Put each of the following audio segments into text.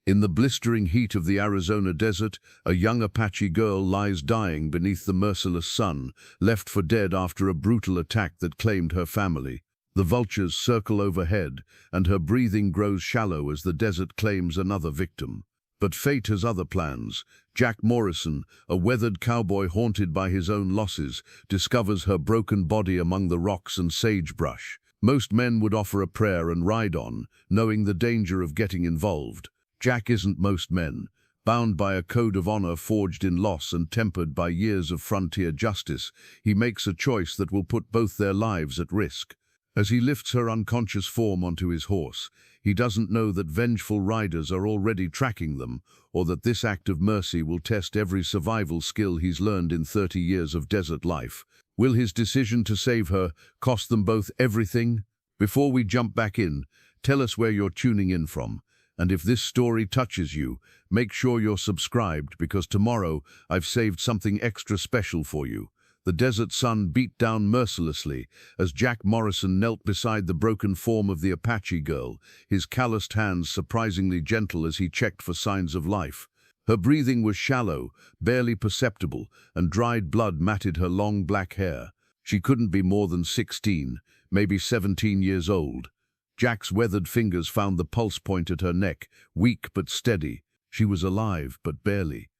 In the blistering heat of the Arizona desert, a young Apache girl lies dying beneath the merciless sun, left for dead after a brutal attack that claimed her family. The vultures circle overhead, and her breathing grows shallow as the desert claims another victim. But fate has other plans. Jack Morrison, a weathered cowboy haunted by his own losses, discovers her broken body among the rocks and sagebrush. Most men would offer a prayer and ride on, knowing the danger of getting involved. Jack isn't most men. Bound by a code of honor forged in loss and tempered by years of frontier justice, he makes a choice that will put both their lives at risk. As he lifts her unconscious form onto his horse, he doesn't know that vengeful riders are already tracking them, or that this act of mercy will test every survival skill he's learned in 30 years of desert life. Will his decision to save her cost them both everything? Before we jump back in, tell us where you're tuning in from. And if this story touches you, make sure you're subscribed, because tomorrow I've saved something extra special for you. The desert sun beat down mercilessly as Jack Morrison knelt beside the broken form of the Apache girl, his calloused hands surprisingly gentle as he checked for signs of life. Her breathing was shallow, barely perceptible, and dried blood matted her long black hair. She couldn't be more than 16, maybe 17 years old. Jack's weathered fingers found the pulse point at her neck, weak but steady. She was alive, but barely.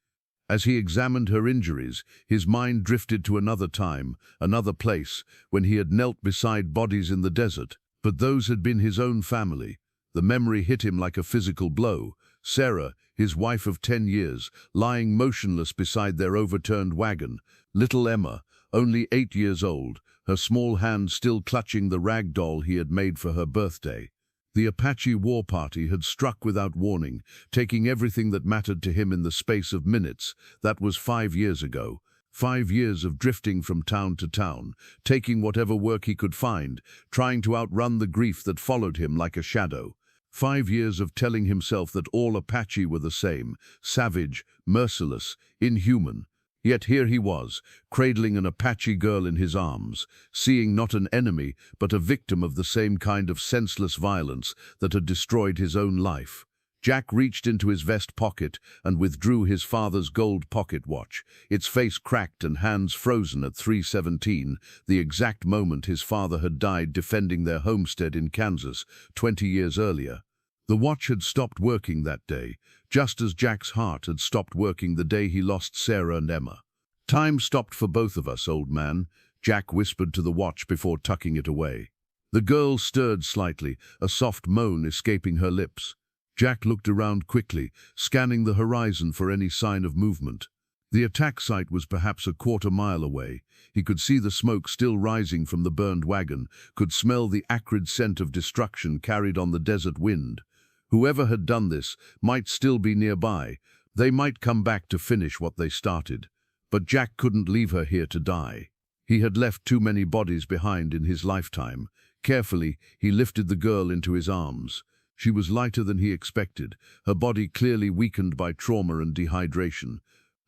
As he examined her injuries, his mind drifted to another time, another place, when he had knelt beside bodies in the desert. But those had been his own family. The memory hit him like a physical blow. Sarah, his wife of 10 years, lying motionless beside their overturned wagon. Little Emma, only 8 years old, her small hand still clutching the rag doll he had made for her birthday. The Apache war party had struck without warning, taking everything that mattered to him in the space of minutes. That was 5 years ago. 5 years of drifting from town to town, taking whatever work he could find, trying to outrun the grief that followed him like a shadow. 5 years of telling himself that all Apache were the same, savage, merciless, inhuman. Yet here he was, cradling an Apache girl in his arms, seeing not an enemy, but a victim of the same kind of senseless violence that had destroyed his own life. Jack reached into his vest pocket and withdrew his father's gold pocket watch, its face cracked and hands frozen at 3:17, the exact moment his father had died defending their homestead in Kansas 20 years earlier. The watch had stopped working that day, just as Jack's heart had stopped working the day he lost Sarah and Emma. "Time stopped for both of us, old man," Jack whispered to the watch before tucking it away. The girl stirred slightly, a soft moan escaping her lips. Jack looked around quickly, scanning the horizon for any sign of movement. The attack site was perhaps a quarter-mile away. He could see the smoke still rising from the burned wagon, could smell the acrid scent of destruction carried on the desert wind. Whoever had done this might still be nearby. They might come back to finish what they started. But Jack couldn't leave her here to die. He had left too many bodies behind in his lifetime. Carefully, he lifted the girl into his arms. She was lighter than he expected, her body clearly weakened by trauma and dehydration.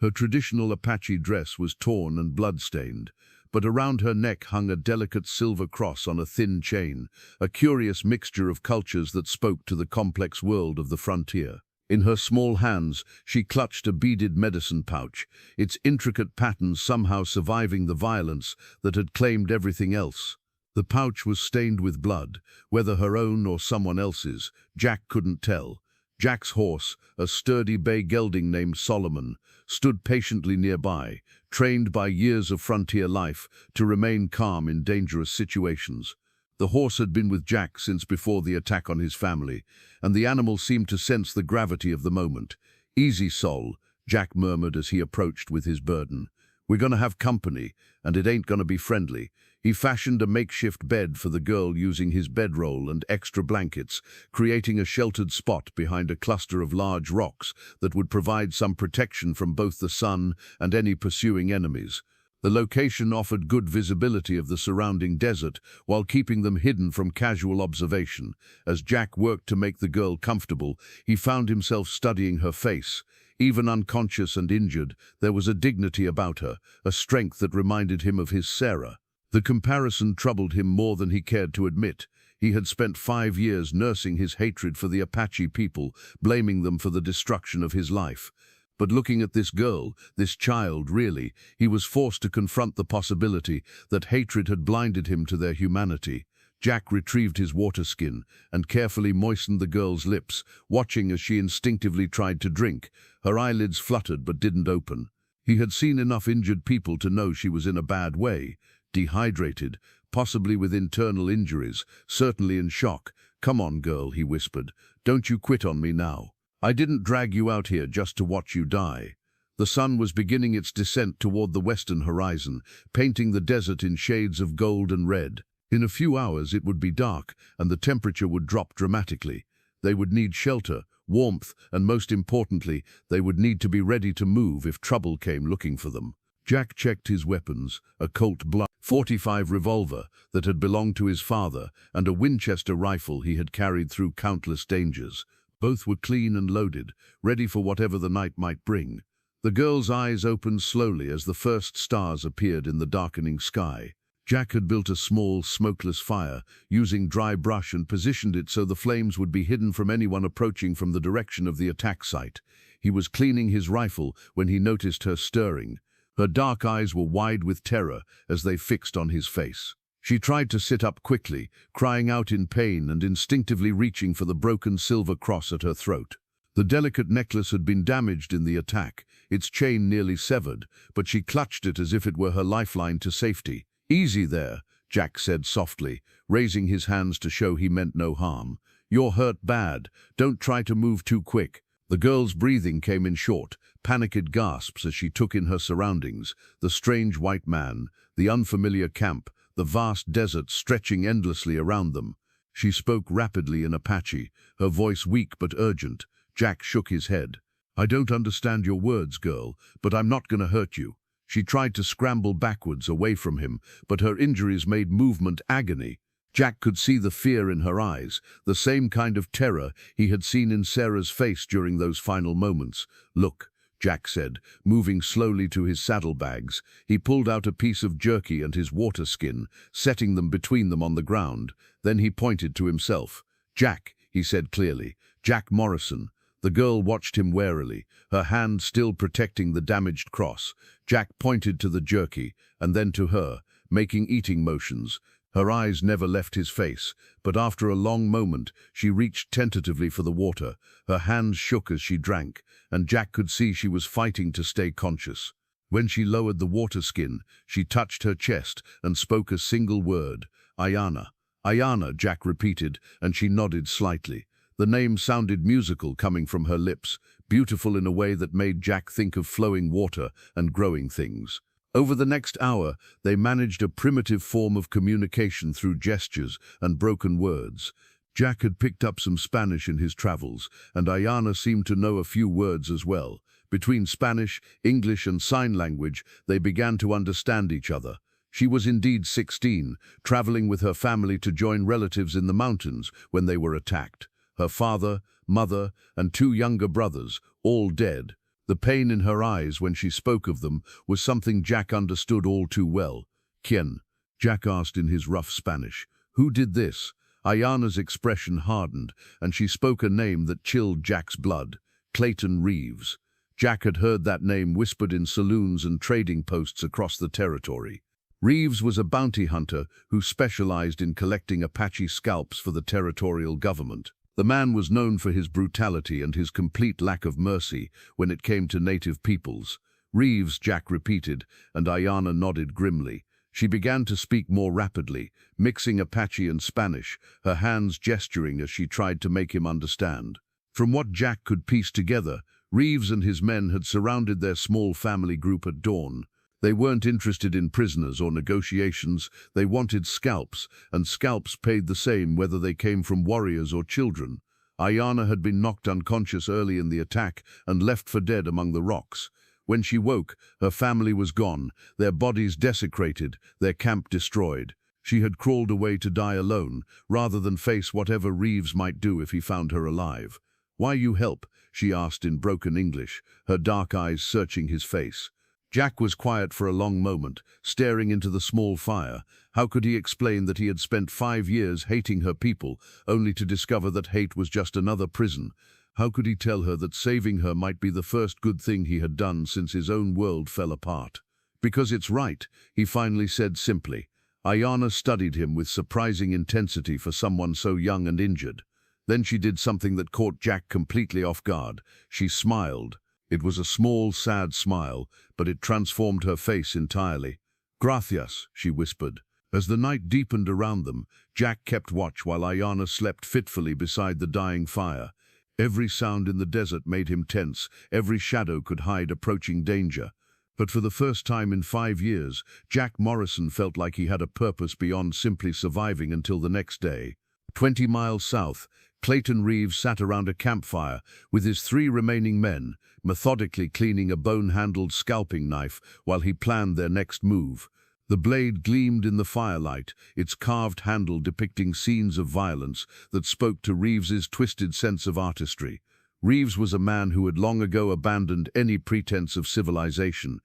Her traditional Apache dress was torn and blood-stained, but around her neck hung a delicate silver cross on a thin chain, a curious mixture of cultures that spoke to the complex world of the frontier. In her small hands, she clutched a beaded medicine pouch, its intricate patterns somehow surviving the violence that had claimed everything else. The pouch was stained with blood, whether her own or someone else's, Jack couldn't tell. Jack's horse, a sturdy bay gelding named Solomon, stood patiently nearby, trained by years of frontier life to remain calm in dangerous situations. The horse had been with Jack since before the attack on his family, and the animal seemed to sense the gravity of the moment. "Easy, Sol," Jack murmured as he approached with his burden. "We're gonna have company, and it ain't gonna be friendly." He fashioned a makeshift bed for the girl using his bedroll and extra blankets, creating a sheltered spot behind a cluster of large rocks that would provide some protection from both the sun and any pursuing enemies. The location offered good visibility of the surrounding desert while keeping them hidden from casual observation. As Jack worked to make the girl comfortable, he found himself studying her face. Even unconscious and injured, there was a dignity about her, a strength that reminded him of his Sarah. The comparison troubled him more than he cared to admit. He had spent 5 years nursing his hatred for the Apache people, blaming them for the destruction of his life. But looking at this girl, this child, really, he was forced to confront the possibility that hatred had blinded him to their humanity. Jack retrieved his water skin and carefully moistened the girl's lips, watching as she instinctively tried to drink. Her eyelids fluttered but didn't open. He had seen enough injured people to know she was in a bad way, dehydrated, possibly with internal injuries, certainly in shock. "Come on, girl," he whispered. "Don't you quit on me now. I didn't drag you out here just to watch you die." The sun was beginning its descent toward the western horizon, painting the desert in shades of gold and red. In a few hours it would be dark, and the temperature would drop dramatically. They would need shelter, warmth, and most importantly, they would need to be ready to move if trouble came looking for them. Jack checked his weapons, a Colt .45 revolver that had belonged to his father, and a Winchester rifle he had carried through countless dangers. Both were clean and loaded, ready for whatever the night might bring. The girl's eyes opened slowly as the first stars appeared in the darkening sky. Jack had built a small, smokeless fire, using dry brush, and positioned it so the flames would be hidden from anyone approaching from the direction of the attack site. He was cleaning his rifle when he noticed her stirring. Her dark eyes were wide with terror as they fixed on his face. She tried to sit up quickly, crying out in pain and instinctively reaching for the broken silver cross at her throat. The delicate necklace had been damaged in the attack, its chain nearly severed, but she clutched it as if it were her lifeline to safety. "Easy there," Jack said softly, raising his hands to show he meant no harm. "You're hurt bad. Don't try to move too quick." The girl's breathing came in short, panicked gasps as she took in her surroundings, the strange white man, the unfamiliar camp, the vast desert stretching endlessly around them. She spoke rapidly in Apache, her voice weak but urgent. Jack shook his head. "I don't understand your words, girl, but I'm not going to hurt you." She tried to scramble backwards away from him, but her injuries made movement agony. Jack could see the fear in her eyes, the same kind of terror he had seen in Sarah's face during those final moments. "Look," Jack said, moving slowly to his saddlebags. He pulled out a piece of jerky and his water skin, setting them between them on the ground. Then he pointed to himself. "Jack," he said clearly. "Jack Morrison." The girl watched him warily, her hand still protecting the damaged cross. Jack pointed to the jerky, and then to her, making eating motions. Her eyes never left his face, but after a long moment, she reached tentatively for the water. Her hands shook as she drank, and Jack could see she was fighting to stay conscious. When she lowered the water skin, she touched her chest and spoke a single word. "Ayana." "Ayana," Jack repeated, and she nodded slightly. The name sounded musical coming from her lips, beautiful in a way that made Jack think of flowing water and growing things. Over the next hour, they managed a primitive form of communication through gestures and broken words. Jack had picked up some Spanish in his travels, and Ayana seemed to know a few words as well. Between Spanish, English, and sign language, they began to understand each other. She was indeed 16, traveling with her family to join relatives in the mountains when they were attacked. Her father, mother, and 2 younger brothers, all dead. The pain in her eyes when she spoke of them was something Jack understood all too well. "¿Quién?" Jack asked in his rough Spanish. "Who did this?" Ayana's expression hardened, and she spoke a name that chilled Jack's blood. Clayton Reeves. Jack had heard that name whispered in saloons and trading posts across the territory. Reeves was a bounty hunter who specialized in collecting Apache scalps for the territorial government. The man was known for his brutality and his complete lack of mercy when it came to native peoples. "Reeves," Jack repeated, and Ayana nodded grimly. She began to speak more rapidly, mixing Apache and Spanish, her hands gesturing as she tried to make him understand. From what Jack could piece together, Reeves and his men had surrounded their small family group at dawn. They weren't interested in prisoners or negotiations, they wanted scalps, and scalps paid the same whether they came from warriors or children. Ayana had been knocked unconscious early in the attack and left for dead among the rocks. When she woke, her family was gone, their bodies desecrated, their camp destroyed. She had crawled away to die alone, rather than face whatever Reeves might do if he found her alive. "Why you help?" she asked in broken English, her dark eyes searching his face. Jack was quiet for a long moment, staring into the small fire. How could he explain that he had spent 5 years hating her people, only to discover that hate was just another prison? How could he tell her that saving her might be the first good thing he had done since his own world fell apart? Because it's right, he finally said simply. Ayanna studied him with surprising intensity for someone so young and injured. Then she did something that caught Jack completely off guard. She smiled. It was a small, sad smile, but it transformed her face entirely. "Gracias," she whispered. As the night deepened around them, Jack kept watch while Ayanna slept fitfully beside the dying fire. Every sound in the desert made him tense. Every shadow could hide approaching danger. But for the first time in 5 years, Jack Morrison felt like he had a purpose beyond simply surviving until the next day. 20 miles south, Clayton Reeves sat around a campfire with his 3 remaining men, methodically cleaning a bone-handled scalping knife while he planned their next move. The blade gleamed in the firelight, its carved handle depicting scenes of violence that spoke to Reeves's twisted sense of artistry. Reeves was a man who had long ago abandoned any pretense of civilization.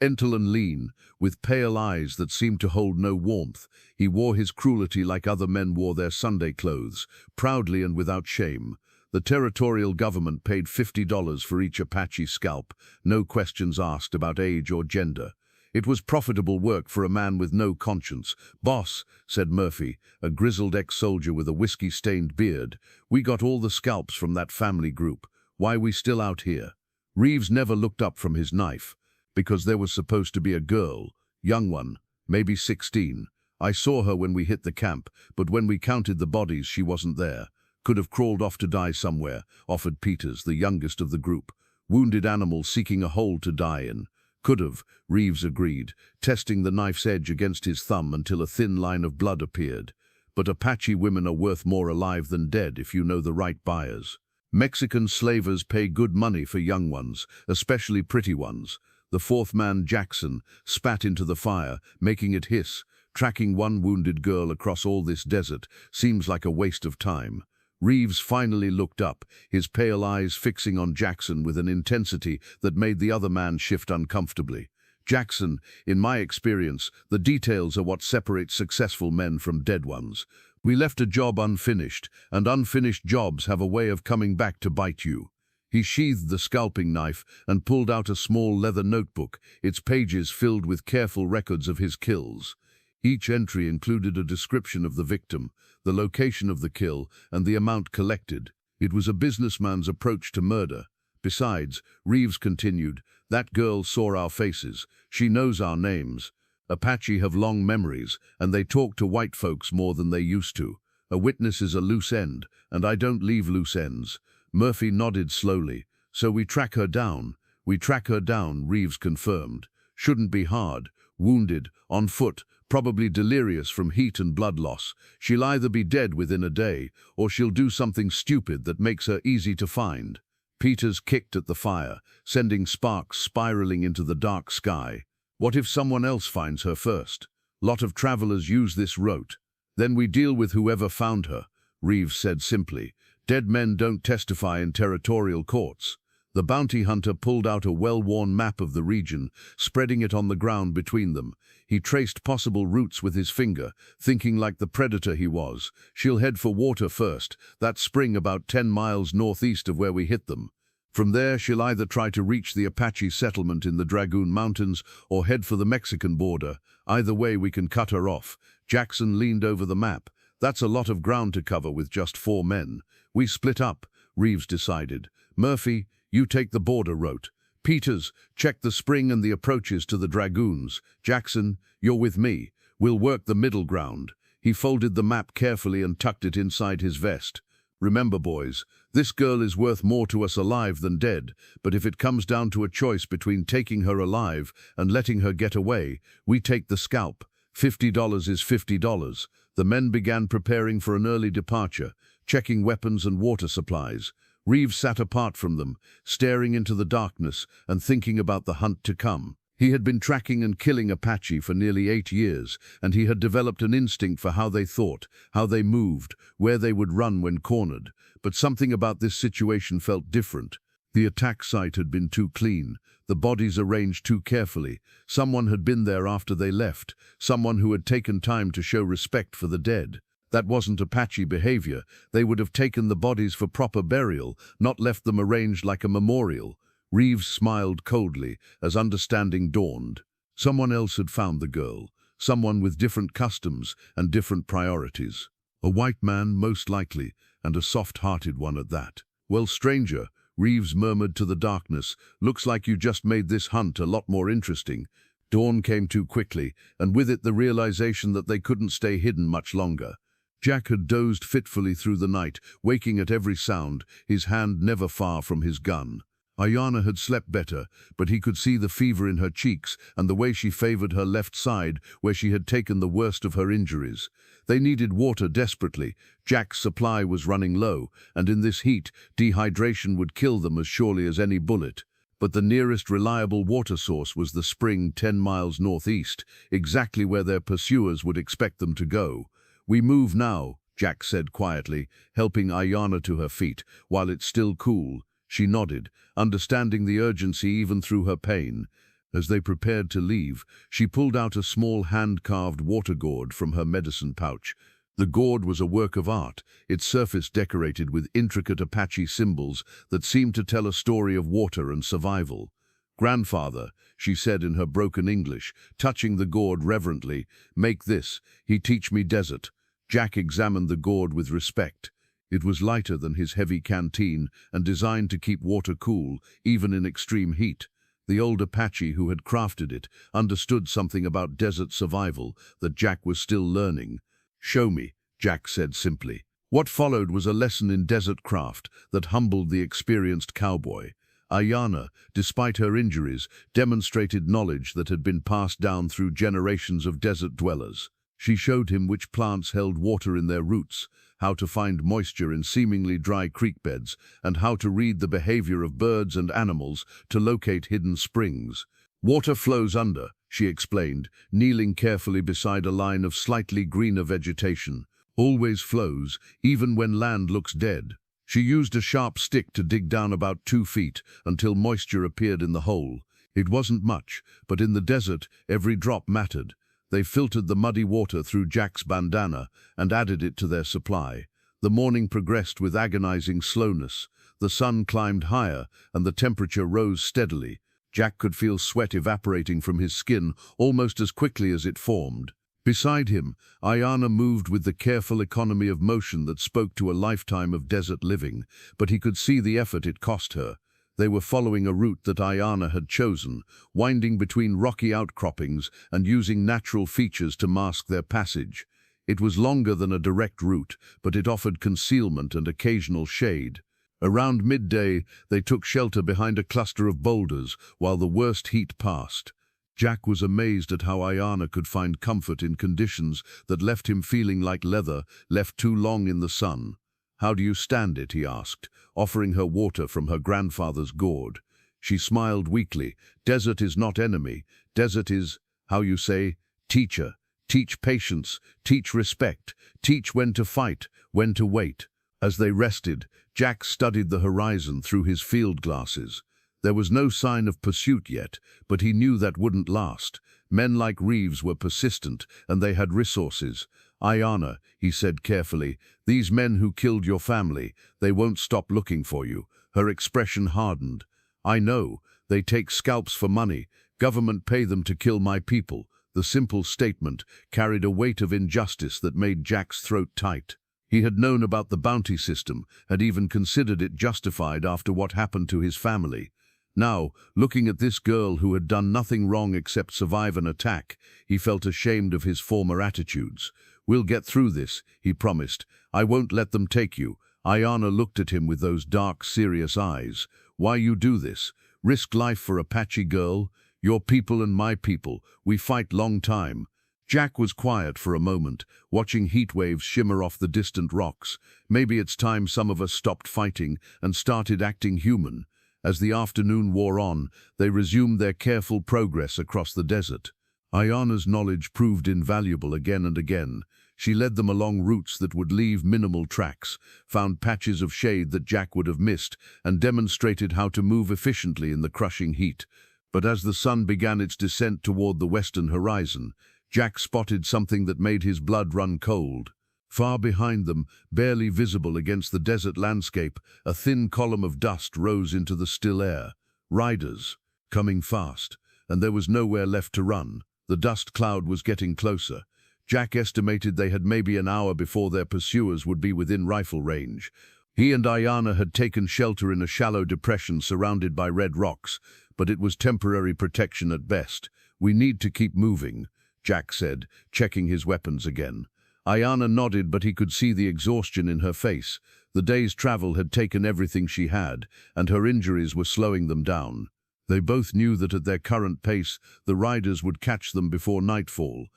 Gentle and lean, with pale eyes that seemed to hold no warmth, he wore his cruelty like other men wore their Sunday clothes, proudly and without shame. The territorial government paid $50 for each Apache scalp, no questions asked about age or gender. It was profitable work for a man with no conscience. "Boss," said Murphy, a grizzled ex-soldier with a whiskey-stained beard, "we got all the scalps from that family group. Why we still out here?" Reeves never looked up from his knife. "Because there was supposed to be a girl, young one, maybe 16. I saw her when we hit the camp, but when we counted the bodies, she wasn't there. Could have crawled off to die somewhere," offered Peters, the youngest of the group. "Wounded animal seeking a hole to die in." "Could have," Reeves agreed, testing the knife's edge against his thumb until a thin line of blood appeared. "But Apache women are worth more alive than dead if you know the right buyers. Mexican slavers pay good money for young ones, especially pretty ones." The 4th man, Jackson, spat into the fire, making it hiss. "Tracking one wounded girl across all this desert seems like a waste of time." Reeves finally looked up, his pale eyes fixing on Jackson with an intensity that made the other man shift uncomfortably. "Jackson, in my experience, the details are what separates successful men from dead ones. We left a job unfinished, and unfinished jobs have a way of coming back to bite you." He sheathed the scalping knife and pulled out a small leather notebook, its pages filled with careful records of his kills. Each entry included a description of the victim, the location of the kill, and the amount collected. It was a businessman's approach to murder. "Besides," Reeves continued, "that girl saw our faces. She knows our names. Apache have long memories, and they talk to white folks more than they used to. A witness is a loose end, and I don't leave loose ends." Murphy nodded slowly. "So we track her down." "We track her down," Reeves confirmed. "Shouldn't be hard. Wounded, on foot, probably delirious from heat and blood loss. She'll either be dead within a day, or she'll do something stupid that makes her easy to find." Peters kicked at the fire, sending sparks spiraling into the dark sky. "What if someone else finds her first? Lot of travelers use this route." "Then we deal with whoever found her," Reeves said simply. "Dead men don't testify in territorial courts." The bounty hunter pulled out a well-worn map of the region, spreading it on the ground between them. He traced possible routes with his finger, thinking like the predator he was. "She'll head for water first, that spring about 10 miles northeast of where we hit them. From there, she'll either try to reach the Apache settlement in the Dragoon Mountains or head for the Mexican border. Either way, we can cut her off." Jackson leaned over the map. "That's a lot of ground to cover with just 4 men. We split up," Reeves decided. "Murphy, you take the border route. Peters, check the spring and the approaches to the Dragoons. Jackson, you're with me. We'll work the middle ground." He folded the map carefully and tucked it inside his vest. "Remember, boys, this girl is worth more to us alive than dead, but if it comes down to a choice between taking her alive and letting her get away, we take the scalp. $50 is $50. The men began preparing for an early departure, checking weapons and water supplies. Reeves sat apart from them, staring into the darkness and thinking about the hunt to come. He had been tracking and killing Apache for nearly 8 years, and he had developed an instinct for how they thought, how they moved, where they would run when cornered. But something about this situation felt different. The attack site had been too clean, the bodies arranged too carefully. Someone had been there after they left, someone who had taken time to show respect for the dead. That wasn't Apache behavior. They would have taken the bodies for proper burial, not left them arranged like a memorial. Reeves smiled coldly as understanding dawned. Someone else had found the girl, someone with different customs and different priorities. A white man, most likely, and a soft-hearted one at that. "Well, stranger," Reeves murmured to the darkness, "looks like you just made this hunt a lot more interesting." Dawn came too quickly, and with it the realization that they couldn't stay hidden much longer. Jack had dozed fitfully through the night, waking at every sound, his hand never far from his gun. Ayana had slept better, but he could see the fever in her cheeks and the way she favored her left side, where she had taken the worst of her injuries. They needed water desperately. Jack's supply was running low, and in this heat, dehydration would kill them as surely as any bullet. But the nearest reliable water source was the spring 10 miles northeast, exactly where their pursuers would expect them to go. "We move now," Jack said quietly, helping Ayana to her feet. "While it's still cool." She nodded, understanding the urgency even through her pain. As they prepared to leave, she pulled out a small hand-carved water gourd from her medicine pouch. The gourd was a work of art, its surface decorated with intricate Apache symbols that seemed to tell a story of water and survival. "Grandfather," she said in her broken English, touching the gourd reverently, "make this. He teach me desert." Jack examined the gourd with respect. It was lighter than his heavy canteen and designed to keep water cool, even in extreme heat. The old Apache who had crafted it understood something about desert survival that Jack was still learning. "Show me," Jack said simply. What followed was a lesson in desert craft that humbled the experienced cowboy. Ayana, despite her injuries, demonstrated knowledge that had been passed down through generations of desert dwellers. She showed him which plants held water in their roots, how to find moisture in seemingly dry creek beds, and how to read the behavior of birds and animals to locate hidden springs. "Water flows under," she explained, kneeling carefully beside a line of slightly greener vegetation. "Always flows, even when land looks dead." She used a sharp stick to dig down about 2 feet until moisture appeared in the hole. It wasn't much, but in the desert, every drop mattered. They filtered the muddy water through Jack's bandana and added it to their supply. The morning progressed with agonizing slowness. The sun climbed higher and the temperature rose steadily. Jack could feel sweat evaporating from his skin almost as quickly as it formed. Beside him, Ayana moved with the careful economy of motion that spoke to a lifetime of desert living, but he could see the effort it cost her. They were following a route that Ayana had chosen, winding between rocky outcroppings and using natural features to mask their passage. It was longer than a direct route, but it offered concealment and occasional shade. Around midday, they took shelter behind a cluster of boulders while the worst heat passed. Jack was amazed at how Ayana could find comfort in conditions that left him feeling like leather left too long in the sun. "How do you stand it?" he asked, offering her water from her grandfather's gourd. She smiled weakly. "Desert is not enemy. Desert is, how you say, teacher. Teach patience, teach respect, teach when to fight, when to wait." As they rested, Jack studied the horizon through his field glasses. There was no sign of pursuit yet, but he knew that wouldn't last. Men like Reeves were persistent, and they had resources. "Ayana," he said carefully, "these men who killed your family, they won't stop looking for you." Her expression hardened. "I know. They take scalps for money. Government pay them to kill my people." The simple statement carried a weight of injustice that made Jack's throat tight. He had known about the bounty system, had even considered it justified after what happened to his family. Now, looking at this girl who had done nothing wrong except survive an attack, he felt ashamed of his former attitudes. "We'll get through this," he promised. "I won't let them take you." Ayana looked at him with those dark, serious eyes. "Why you do this? Risk life for Apache girl? Your people and my people. We fight long time." Jack was quiet for a moment, watching heat waves shimmer off the distant rocks. "Maybe it's time some of us stopped fighting and started acting human." As the afternoon wore on, they resumed their careful progress across the desert. Ayana's knowledge proved invaluable again and again. She led them along routes that would leave minimal tracks, found patches of shade that Jack would have missed, and demonstrated how to move efficiently in the crushing heat. But as the sun began its descent toward the western horizon, Jack spotted something that made his blood run cold. Far behind them, barely visible against the desert landscape, a thin column of dust rose into the still air. Riders, coming fast, and there was nowhere left to run. The dust cloud was getting closer. Jack estimated they had maybe an hour before their pursuers would be within rifle range. He and Ayana had taken shelter in a shallow depression surrounded by red rocks, but it was temporary protection at best. "We need to keep moving," Jack said, checking his weapons again. Ayana nodded, but he could see the exhaustion in her face. The day's travel had taken everything she had, and her injuries were slowing them down. They both knew that at their current pace, the riders would catch them before nightfall.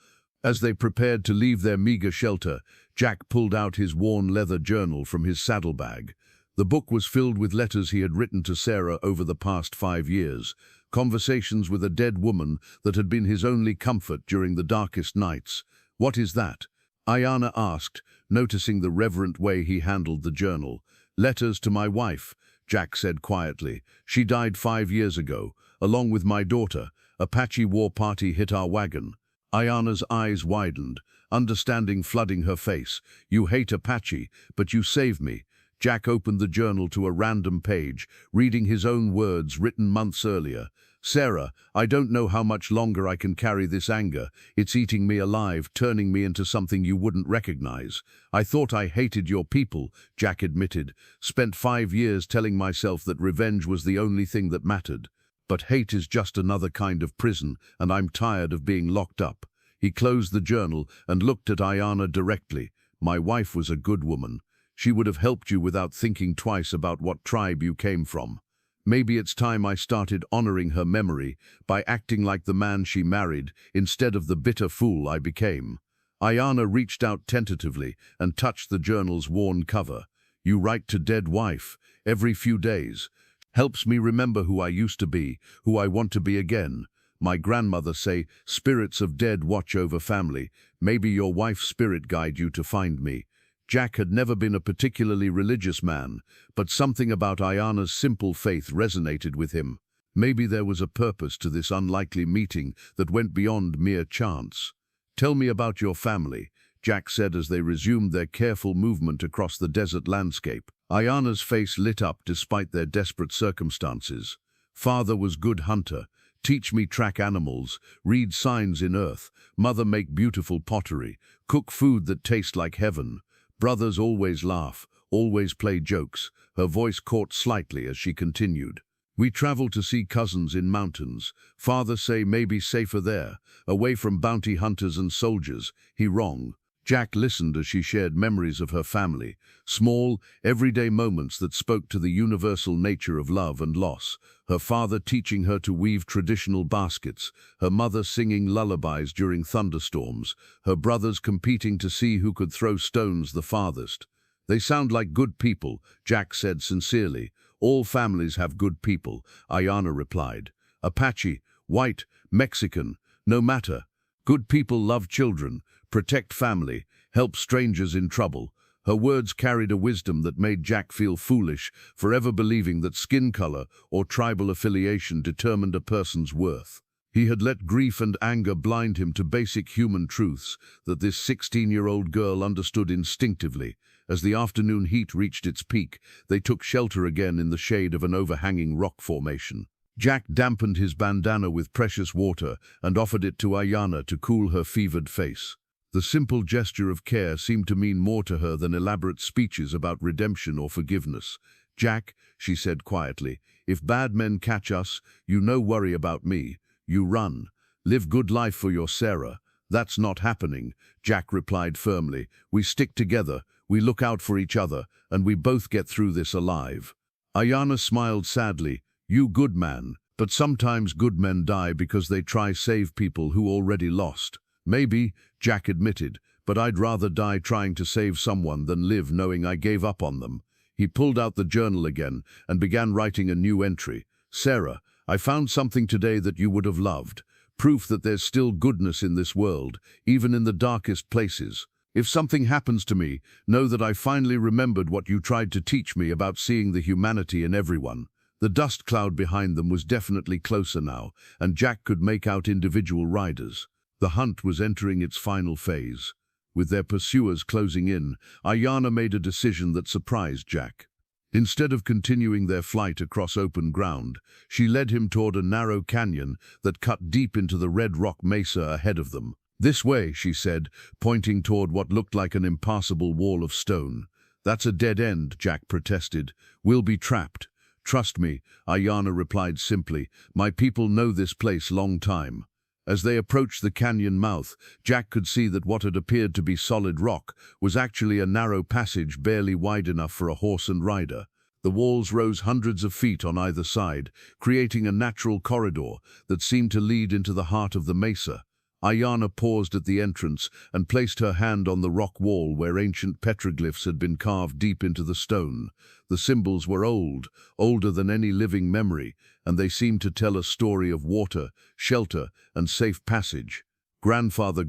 As they prepared to leave their meager shelter, Jack pulled out his worn leather journal from his saddlebag. The book was filled with letters he had written to Sarah over the past 5 years, conversations with a dead woman that had been his only comfort during the darkest nights. "What is that?" Ayana asked, noticing the reverent way he handled the journal. "Letters to my wife," Jack said quietly. "She died 5 years ago, along with my daughter. Apache war party hit our wagon." Ayana's eyes widened, understanding flooding her face. "You hate Apache, but you saved me." Jack opened the journal to a random page, reading his own words written months earlier. "Sarah, I don't know how much longer I can carry this anger. It's eating me alive, turning me into something you wouldn't recognize. I thought I hated your people," Jack admitted. "Spent 5 years telling myself that revenge was the only thing that mattered. But hate is just another kind of prison, and I'm tired of being locked up." He closed the journal and looked at Ayana directly. "My wife was a good woman. She would have helped you without thinking twice about what tribe you came from. Maybe it's time I started honoring her memory by acting like the man she married instead of the bitter fool I became." Ayana reached out tentatively and touched the journal's worn cover. "You write to dead wife every few days. Helps me remember who I used to be, who I want to be again. My grandmother say, spirits of dead watch over family. Maybe your wife's spirit guide you to find me." Jack had never been a particularly religious man, but something about Ayana's simple faith resonated with him. Maybe there was a purpose to this unlikely meeting that went beyond mere chance. "Tell me about your family," Jack said as they resumed their careful movement across the desert landscape. Ayana's face lit up despite their desperate circumstances. "Father was good hunter. Teach me track animals, read signs in earth. Mother make beautiful pottery, cook food that tastes like heaven. Brothers always laugh, always play jokes." Her voice caught slightly as she continued. "We travel to see cousins in mountains. Father say maybe safer there, away from bounty hunters and soldiers. He wrong." Jack listened as she shared memories of her family, small, everyday moments that spoke to the universal nature of love and loss. Her father teaching her to weave traditional baskets, her mother singing lullabies during thunderstorms, her brothers competing to see who could throw stones the farthest. "They sound like good people," Jack said sincerely. "All families have good people," Ayana replied. "Apache, white, Mexican, no matter. Good people love children, protect family, help strangers in trouble." Her words carried a wisdom that made Jack feel foolish, forever believing that skin color or tribal affiliation determined a person's worth. He had let grief and anger blind him to basic human truths that this 16-year-old girl understood instinctively. As the afternoon heat reached its peak, they took shelter again in the shade of an overhanging rock formation. Jack dampened his bandana with precious water and offered it to Ayana to cool her fevered face. The simple gesture of care seemed to mean more to her than elaborate speeches about redemption or forgiveness. "Jack," she said quietly, "if bad men catch us, you no worry about me. You run. Live good life for your Sarah." "That's not happening," Jack replied firmly. "We stick together, we look out for each other, and we both get through this alive." Ayana smiled sadly. "You good man, but sometimes good men die because they try save people who already lost." "Maybe," Jack admitted, "but I'd rather die trying to save someone than live knowing I gave up on them." He pulled out the journal again and began writing a new entry. "Sarah, I found something today that you would have loved. Proof that there's still goodness in this world, even in the darkest places." If something happens to me, know that I finally remembered what you tried to teach me about seeing the humanity in everyone." The dust cloud behind them was definitely closer now, and Jack could make out individual riders. The hunt was entering its final phase. With their pursuers closing in, Ayana made a decision that surprised Jack. Instead of continuing their flight across open ground, she led him toward a narrow canyon that cut deep into the red rock mesa ahead of them. "This way," she said, pointing toward what looked like an impassable wall of stone. "That's a dead end," Jack protested. "We'll be trapped." "Trust me," Ayana replied simply. "My people know this place long time." As they approached the canyon mouth, Jack could see that what had appeared to be solid rock was actually a narrow passage barely wide enough for a horse and rider. The walls rose hundreds of feet on either side, creating a natural corridor that seemed to lead into the heart of the mesa. Ayana paused at the entrance and placed her hand on the rock wall where ancient petroglyphs had been carved deep into the stone. The symbols were old, older than any living memory, and they seemed to tell a story of water, shelter, and safe passage. "Grandfather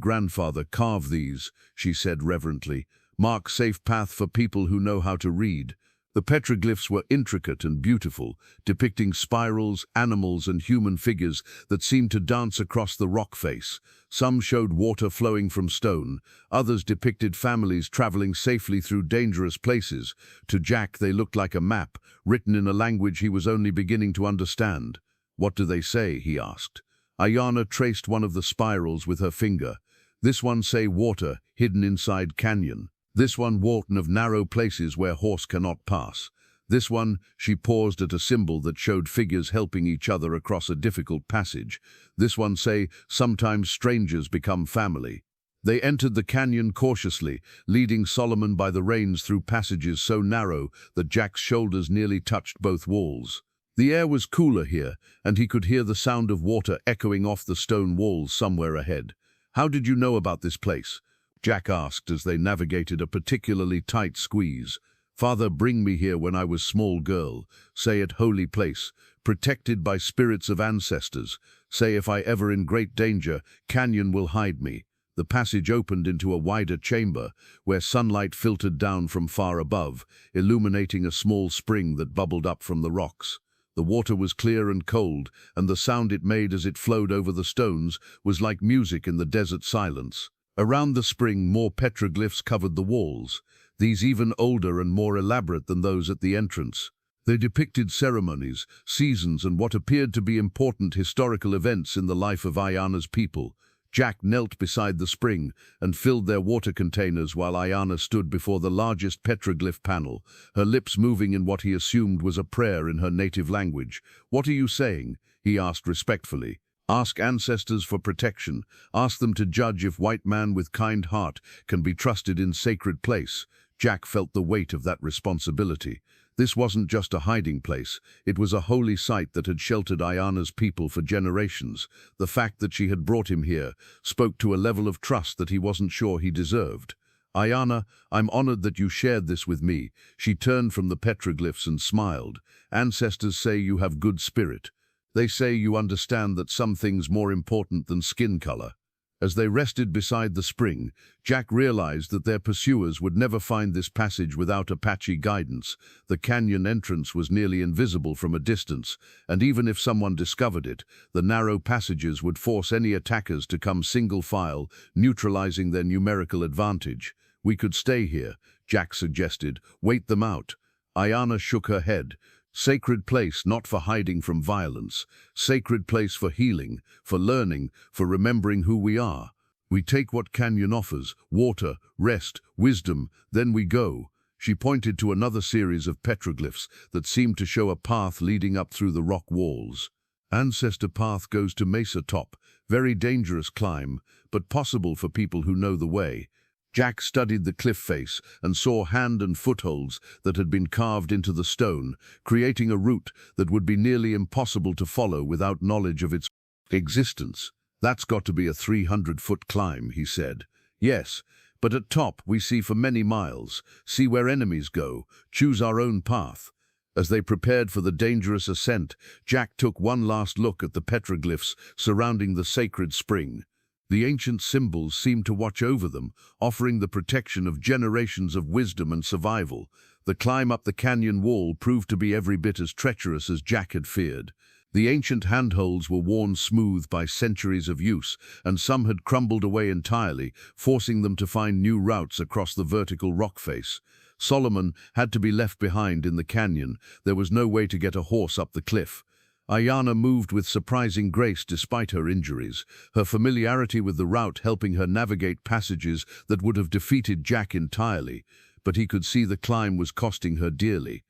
carved these," she said reverently. "Mark safe path for people who know how to read." The petroglyphs were intricate and beautiful, depicting spirals, animals, and human figures that seemed to dance across the rock face. Some showed water flowing from stone, others depicted families traveling safely through dangerous places. To Jack, they looked like a map, written in a language he was only beginning to understand. "What do they say?" he asked. Ayana traced one of the spirals with her finger. "This one say water, hidden inside canyon. This one Walton of narrow places where horse cannot pass. This one," she paused at a symbol that showed figures helping each other across a difficult passage. "This one say, sometimes strangers become family." They entered the canyon cautiously, leading Solomon by the reins through passages so narrow that Jack's shoulders nearly touched both walls. The air was cooler here, and he could hear the sound of water echoing off the stone walls somewhere ahead. "How did you know about this place?" Jack asked as they navigated a particularly tight squeeze. "Father bring me here when I was small girl. Say it holy place, protected by spirits of ancestors. Say if I ever in great danger, canyon will hide me." The passage opened into a wider chamber, where sunlight filtered down from far above, illuminating a small spring that bubbled up from the rocks. The water was clear and cold, and the sound it made as it flowed over the stones was like music in the desert silence. Around the spring, more petroglyphs covered the walls, these even older and more elaborate than those at the entrance. They depicted ceremonies, seasons, and what appeared to be important historical events in the life of Ayana's people. Jack knelt beside the spring and filled their water containers while Ayana stood before the largest petroglyph panel, her lips moving in what he assumed was a prayer in her native language. "What are you saying?" he asked respectfully. "Ask ancestors for protection. Ask them to judge if white man with kind heart can be trusted in sacred place." Jack felt the weight of that responsibility. This wasn't just a hiding place. It was a holy site that had sheltered Ayana's people for generations. The fact that she had brought him here spoke to a level of trust that he wasn't sure he deserved. "Ayana, I'm honored that you shared this with me." She turned from the petroglyphs and smiled. "Ancestors say you have good spirit. They say you understand that some things more important than skin color." As they rested beside the spring, Jack realized that their pursuers would never find this passage without Apache guidance. The canyon entrance was nearly invisible from a distance, and even if someone discovered it, the narrow passages would force any attackers to come single file, neutralizing their numerical advantage. "We could stay here," Jack suggested. "Wait them out." Ayana shook her head. "Sacred place not for hiding from violence. Sacred place for healing, for learning, for remembering who we are. We take what canyon offers, water, rest, wisdom, then we go." She pointed to another series of petroglyphs that seemed to show a path leading up through the rock walls. "Ancestor path goes to mesa top. Very dangerous climb, but possible for people who know the way." Jack studied the cliff face and saw hand and footholds that had been carved into the stone, creating a route that would be nearly impossible to follow without knowledge of its existence. "That's got to be a 300-foot climb," he said. "Yes, but at top we see for many miles, see where enemies go, choose our own path." As they prepared for the dangerous ascent, Jack took one last look at the petroglyphs surrounding the sacred spring. The ancient symbols seemed to watch over them, offering the protection of generations of wisdom and survival. The climb up the canyon wall proved to be every bit as treacherous as Jack had feared. The ancient handholds were worn smooth by centuries of use, and some had crumbled away entirely, forcing them to find new routes across the vertical rock face. Solomon had to be left behind in the canyon. There was no way to get a horse up the cliff. Ayanna moved with surprising grace despite her injuries, her familiarity with the route helping her navigate passages that would have defeated Jack entirely, but he could see the climb was costing her dearly.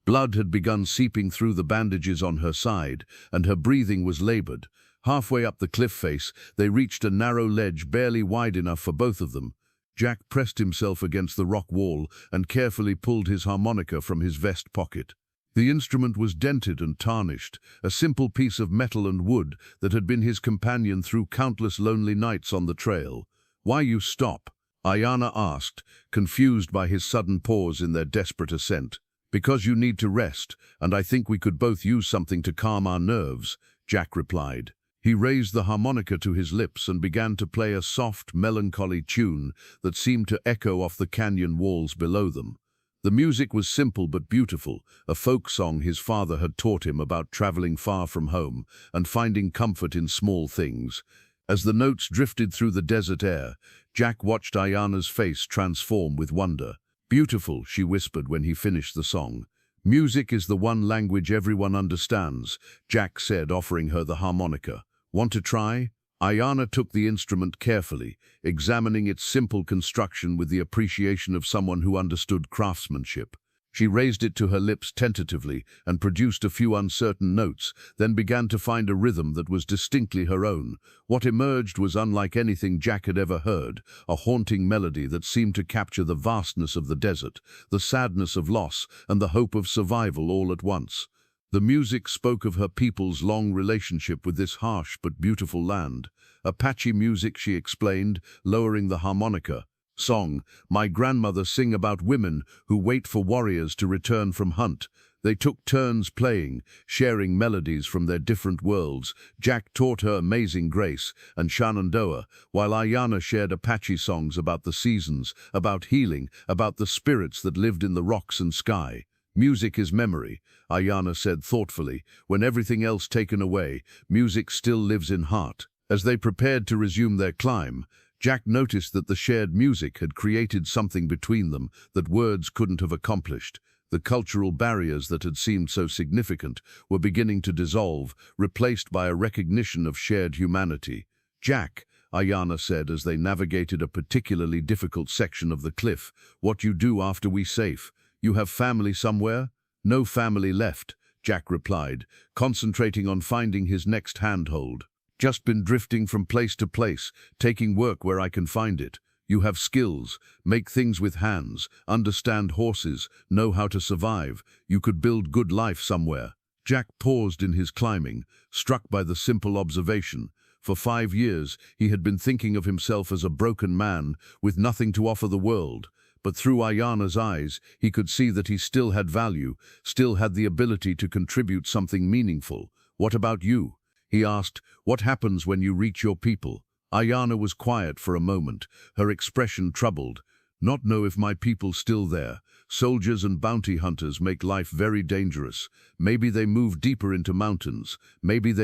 Blood had begun seeping through the bandages on her side, and her breathing was labored. Halfway up the cliff face, they reached a narrow ledge barely wide enough for both of them. Jack pressed himself against the rock wall and carefully pulled his harmonica from his vest pocket. The instrument was dented and tarnished, a simple piece of metal and wood that had been his companion through countless lonely nights on the trail. "Why you stop?" Ayanna asked, confused by his sudden pause in their desperate ascent. "Because you need to rest, and I think we could both use something to calm our nerves," Jack replied. He raised the harmonica to his lips and began to play a soft, melancholy tune that seemed to echo off the canyon walls below them. The music was simple but beautiful, a folk song his father had taught him about traveling far from home and finding comfort in small things. As the notes drifted through the desert air, Jack watched Ayanna's face transform with wonder. "Beautiful," she whispered when he finished the song. "Music is the one language everyone understands," Jack said, offering her the harmonica. "Want to try?" Ayanna took the instrument carefully, examining its simple construction with the appreciation of someone who understood craftsmanship. She raised it to her lips tentatively and produced a few uncertain notes, then began to find a rhythm that was distinctly her own. What emerged was unlike anything Jack had ever heard, a haunting melody that seemed to capture the vastness of the desert, the sadness of loss, and the hope of survival all at once. The music spoke of her people's long relationship with this harsh but beautiful land. "Apache music," she explained, lowering the harmonica. "Song, my grandmother sing about women who wait for warriors to return from hunt. They took turns playing, sharing melodies from their different worlds. Jack taught her Amazing Grace and Shenandoah, while Ayanna shared Apache songs about the seasons, about healing, about the spirits that lived in the rocks and sky. Music is memory," Ayanna said thoughtfully. "When everything else taken away, music still lives in heart." As they prepared to resume their climb, Jack noticed that the shared music had created something between them that words couldn't have accomplished. The cultural barriers that had seemed so significant were beginning to dissolve, replaced by a recognition of shared humanity. "Jack," Ayanna said as they navigated a particularly difficult section of the cliff, "what you do after we safe? You have family somewhere?" "No family left," Jack replied, concentrating on finding his next handhold. "Just been drifting from place to place, taking work where I can find it. You have skills, make things with hands, understand horses, know how to survive. You could build good life somewhere." Jack paused in his climbing, struck by the simple observation. For 5 years, he had been thinking of himself as a broken man with nothing to offer the world. But through Ayanna's eyes, he could see that he still had value, still had the ability to contribute something meaningful. "What about you?" he asked. "What happens when you reach your people?" Ayanna was quiet for a moment, her expression troubled. "Not know if my people still there. Soldiers and bounty hunters make life very dangerous. Maybe they moved deeper into mountains.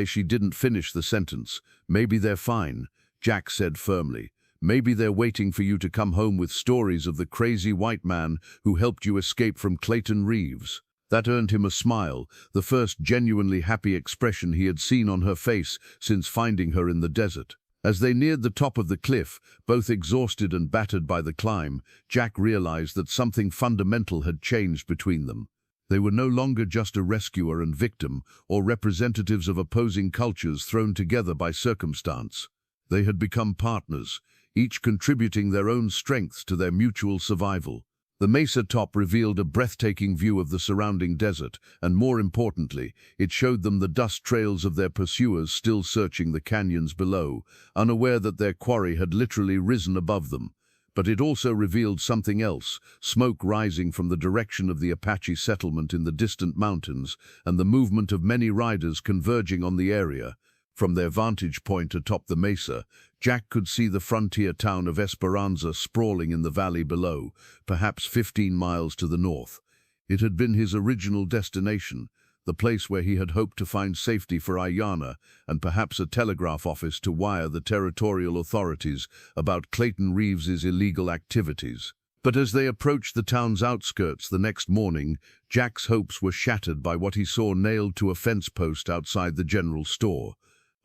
She didn't finish the sentence. "Maybe they're fine," Jack said firmly. "Maybe they're waiting for you to come home with stories of the crazy white man who helped you escape from Clayton Reeves." That earned him a smile, the first genuinely happy expression he had seen on her face since finding her in the desert. As they neared the top of the cliff, both exhausted and battered by the climb, Jack realized that something fundamental had changed between them. They were no longer just a rescuer and victim, or representatives of opposing cultures thrown together by circumstance. They had become partners, each contributing their own strengths to their mutual survival. The mesa top revealed a breathtaking view of the surrounding desert, and more importantly, it showed them the dust trails of their pursuers still searching the canyons below, unaware that their quarry had literally risen above them. But it also revealed something else, smoke rising from the direction of the Apache settlement in the distant mountains, and the movement of many riders converging on the area. From their vantage point atop the mesa, Jack could see the frontier town of Esperanza sprawling in the valley below, perhaps 15 miles to the north. It had been his original destination, the place where he had hoped to find safety for Ayana and perhaps a telegraph office to wire the territorial authorities about Clayton Reeves's illegal activities. But as they approached the town's outskirts the next morning, Jack's hopes were shattered by what he saw nailed to a fence post outside the general store.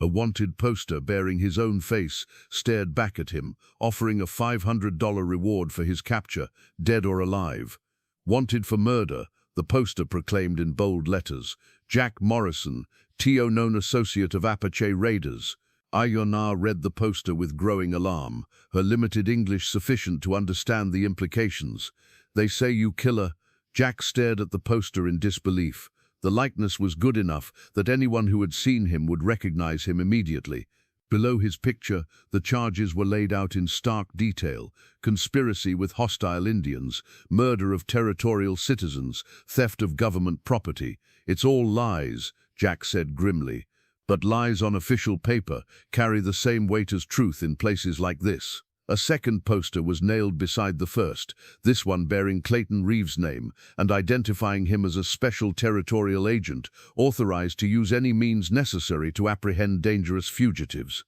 A wanted poster bearing his own face stared back at him, offering a $500 reward for his capture, dead or alive. Wanted for murder, the poster proclaimed in bold letters. Jack Morrison, TO known associate of Apache raiders. Ayana read the poster with growing alarm, her limited English sufficient to understand the implications. They say you killer. Jack stared at the poster in disbelief. The likeness was good enough that anyone who had seen him would recognize him immediately. Below his picture, the charges were laid out in stark detail: conspiracy with hostile Indians, murder of territorial citizens, theft of government property. It's all lies, Jack said grimly. But lies on official paper carry the same weight as truth in places like this. A second poster was nailed beside the first, this one bearing Clayton Reeves's name and identifying him as a special territorial agent authorized to use any means necessary to apprehend dangerous fugitives.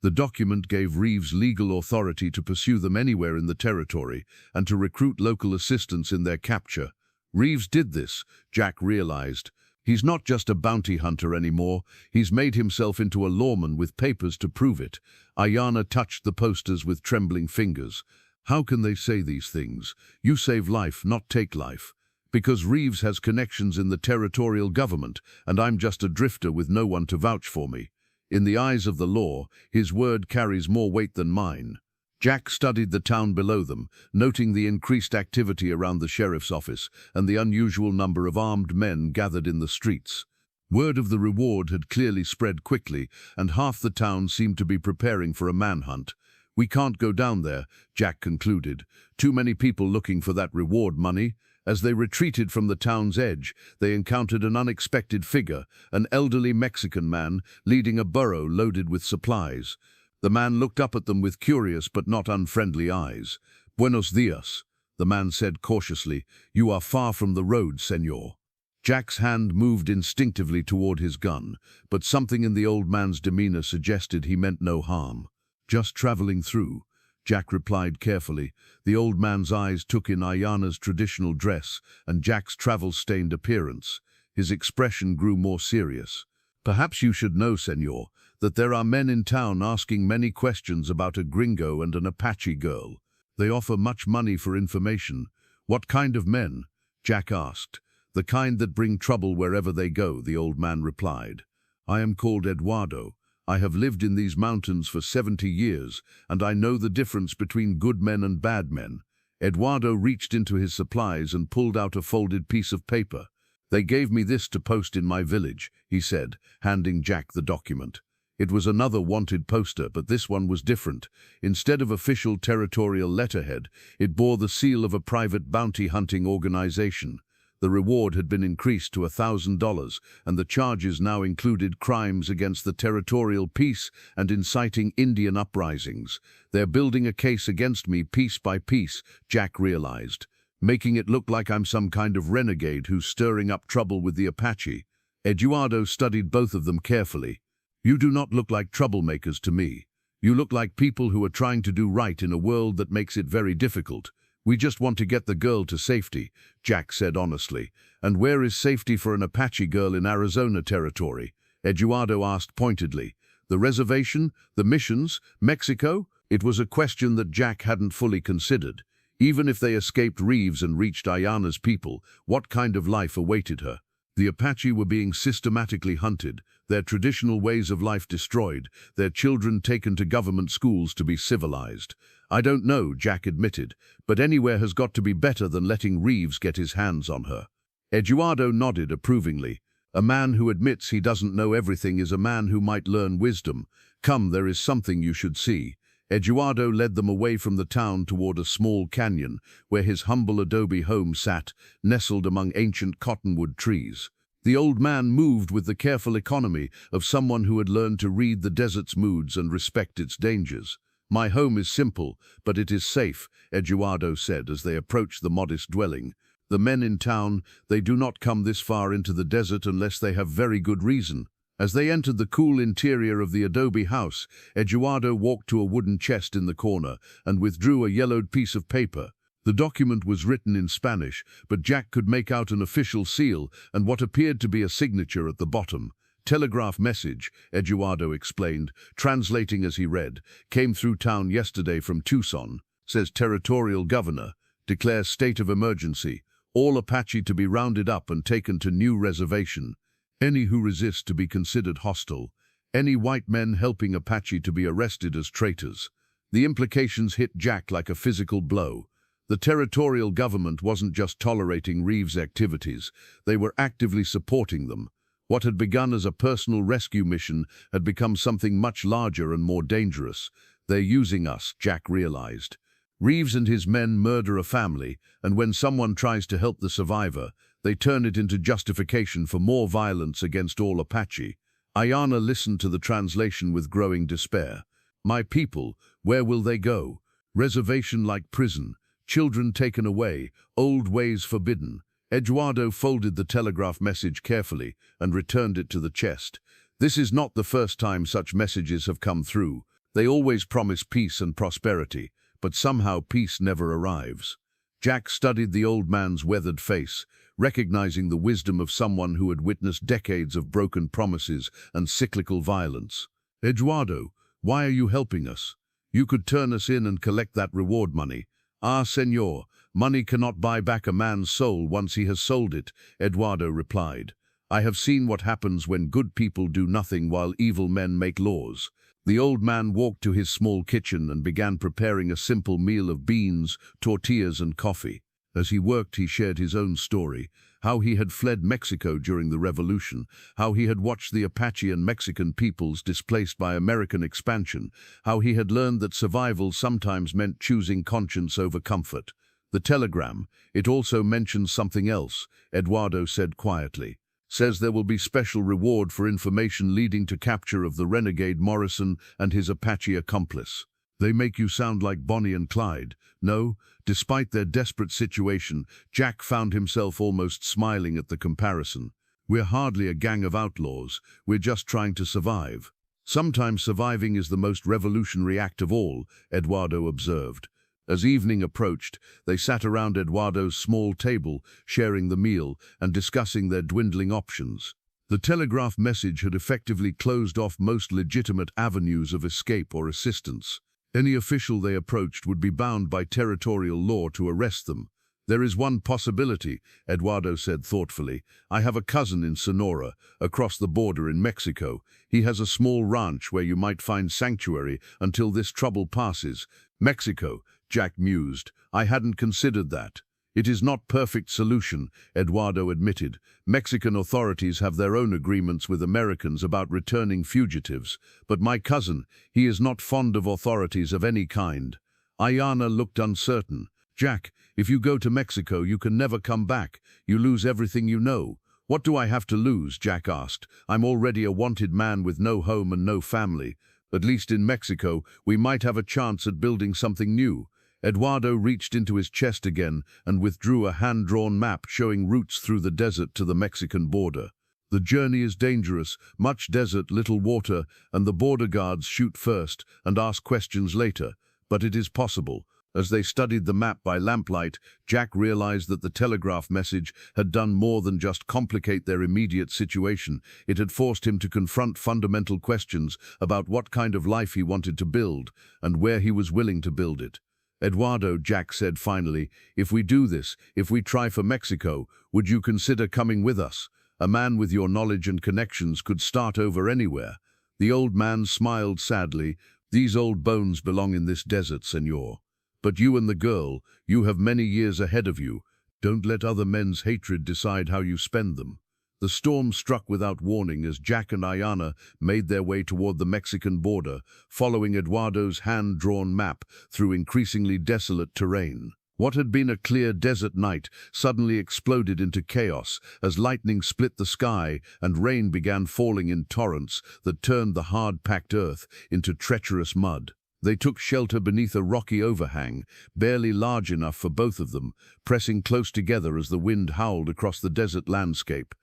The document gave Reeves legal authority to pursue them anywhere in the territory and to recruit local assistance in their capture. Reeves did this, Jack realized. He's not just a bounty hunter anymore, he's made himself into a lawman with papers to prove it. Ayana touched the posters with trembling fingers. How can they say these things? You save life, not take life. Because Reeves has connections in the territorial government, and I'm just a drifter with no one to vouch for me. In the eyes of the law, his word carries more weight than mine. Jack studied the town below them, noting the increased activity around the sheriff's office and the unusual number of armed men gathered in the streets. Word of the reward had clearly spread quickly, and half the town seemed to be preparing for a manhunt. We can't go down there, Jack concluded. Too many people looking for that reward money. As they retreated from the town's edge, they encountered an unexpected figure, an elderly Mexican man leading a burro loaded with supplies. The man looked up at them with curious but not unfriendly eyes. "Buenos dias," the man said cautiously. "You are far from the road, senor." Jack's hand moved instinctively toward his gun, but something in the old man's demeanor suggested he meant no harm. "Just traveling through," Jack replied carefully. The old man's eyes took in Ayana's traditional dress and Jack's travel-stained appearance. His expression grew more serious. "Perhaps you should know, senor, that there are men in town asking many questions about a gringo and an Apache girl. They offer much money for information." "What kind of men?" Jack asked. "The kind that bring trouble wherever they go," the old man replied. "I am called Eduardo. I have lived in these mountains for 70 years, and I know the difference between good men and bad men." Eduardo reached into his supplies and pulled out a folded piece of paper. "They gave me this to post in my village," he said, handing Jack the document. It was another wanted poster, but this one was different. Instead of official territorial letterhead, it bore the seal of a private bounty hunting organization. The reward had been increased to $1,000, and the charges now included crimes against the territorial peace and inciting Indian uprisings. "They're building a case against me piece by piece," Jack realized, "making it look like I'm some kind of renegade who's stirring up trouble with the Apache." Eduardo studied both of them carefully. "You do not look like troublemakers to me. You look like people who are trying to do right in a world that makes it very difficult. We just want to get the girl to safety," Jack said honestly. "And where is safety for an Apache girl in Arizona territory?" Eduardo asked pointedly. "The reservation? The missions? Mexico?" It was a question that Jack hadn't fully considered. Even if they escaped Reeves and reached Ayana's people, what kind of life awaited her? The Apache were being systematically hunted, their traditional ways of life destroyed, their children taken to government schools to be civilized. "I don't know," Jack admitted, "but anywhere has got to be better than letting Reeves get his hands on her." Eduardo nodded approvingly. "A man who admits he doesn't know everything is a man who might learn wisdom. Come, there is something you should see." Eduardo led them away from the town toward a small canyon, where his humble adobe home sat, nestled among ancient cottonwood trees. The old man moved with the careful economy of someone who had learned to read the desert's moods and respect its dangers. "My home is simple, but it is safe," Eduardo said as they approached the modest dwelling. "The men in town, they do not come this far into the desert unless they have very good reason." As they entered the cool interior of the adobe house, Eduardo walked to a wooden chest in the corner and withdrew a yellowed piece of paper. The document was written in Spanish, but Jack could make out an official seal and what appeared to be a signature at the bottom. "Telegraph message," Eduardo explained, translating as he read, "came through town yesterday from Tucson. Says territorial governor, declares state of emergency. All Apache to be rounded up and taken to new reservation. Any who resist to be considered hostile. Any white men helping Apache to be arrested as traitors." The implications hit Jack like a physical blow. The territorial government wasn't just tolerating Reeves' activities, they were actively supporting them. What had begun as a personal rescue mission had become something much larger and more dangerous. "They're using us," Jack realized. Reeves and his men murder a family, and when someone tries to help the survivor, they turn it into justification for more violence against all Apache. Ayana listened to the translation with growing despair. "My people, where will they go? Reservation like prison. Children taken away, old ways forbidden." Eduardo folded the telegraph message carefully and returned it to the chest. "This is not the first time such messages have come through. They always promise peace and prosperity, but somehow peace never arrives." Jack studied the old man's weathered face, recognizing the wisdom of someone who had witnessed decades of broken promises and cyclical violence. "Eduardo, why are you helping us? You could turn us in and collect that reward money." "Ah, senor, money cannot buy back a man's soul once he has sold it," Eduardo replied. "I have seen what happens when good people do nothing while evil men make laws." The old man walked to his small kitchen and began preparing a simple meal of beans, tortillas, and coffee. As he worked, he shared his own story, how he had fled Mexico during the Revolution, how he had watched the Apache and Mexican peoples displaced by American expansion, how he had learned that survival sometimes meant choosing conscience over comfort. "The telegram, it also mentions something else," Eduardo said quietly. "Says there will be special reward for information leading to capture of the renegade Morrison and his Apache accomplice." "They make you sound like Bonnie and Clyde." No, despite their desperate situation, Jack found himself almost smiling at the comparison. "We're hardly a gang of outlaws, we're just trying to survive." "Sometimes surviving is the most revolutionary act of all," Eduardo observed. As evening approached, they sat around Eduardo's small table, sharing the meal and discussing their dwindling options. The telegraph message had effectively closed off most legitimate avenues of escape or assistance. Any official they approached would be bound by territorial law to arrest them. "There is one possibility," Eduardo said thoughtfully. "I have a cousin in Sonora, across the border in Mexico. He has a small ranch where you might find sanctuary until this trouble passes." "Mexico," Jack mused. "I hadn't considered that." "It is not perfect solution," Eduardo admitted. "Mexican authorities have their own agreements with Americans about returning fugitives. But my cousin, he is not fond of authorities of any kind." Ayana looked uncertain. "Jack, if you go to Mexico, you can never come back. You lose everything you know." "What do I have to lose?" Jack asked. "I'm already a wanted man with no home and no family. At least in Mexico, we might have a chance at building something new." Eduardo reached into his chest again and withdrew a hand-drawn map showing routes through the desert to the Mexican border. "The journey is dangerous, much desert, little water, and the border guards shoot first and ask questions later, but it is possible." As they studied the map by lamplight, Jack realized that the telegraph message had done more than just complicate their immediate situation. It had forced him to confront fundamental questions about what kind of life he wanted to build and where he was willing to build it. "Eduardo," Jack said finally, "if we do this, if we try for Mexico, would you consider coming with us? A man with your knowledge and connections could start over anywhere." The old man smiled sadly. "These old bones belong in this desert, senor. But you and the girl, you have many years ahead of you. Don't let other men's hatred decide how you spend them." The storm struck without warning as Jack and Ayana made their way toward the Mexican border, following Eduardo's hand-drawn map through increasingly desolate terrain. What had been a clear desert night suddenly exploded into chaos as lightning split the sky and rain began falling in torrents that turned the hard-packed earth into treacherous mud. They took shelter beneath a rocky overhang, barely large enough for both of them, pressing close together as the wind howled across the desert landscape.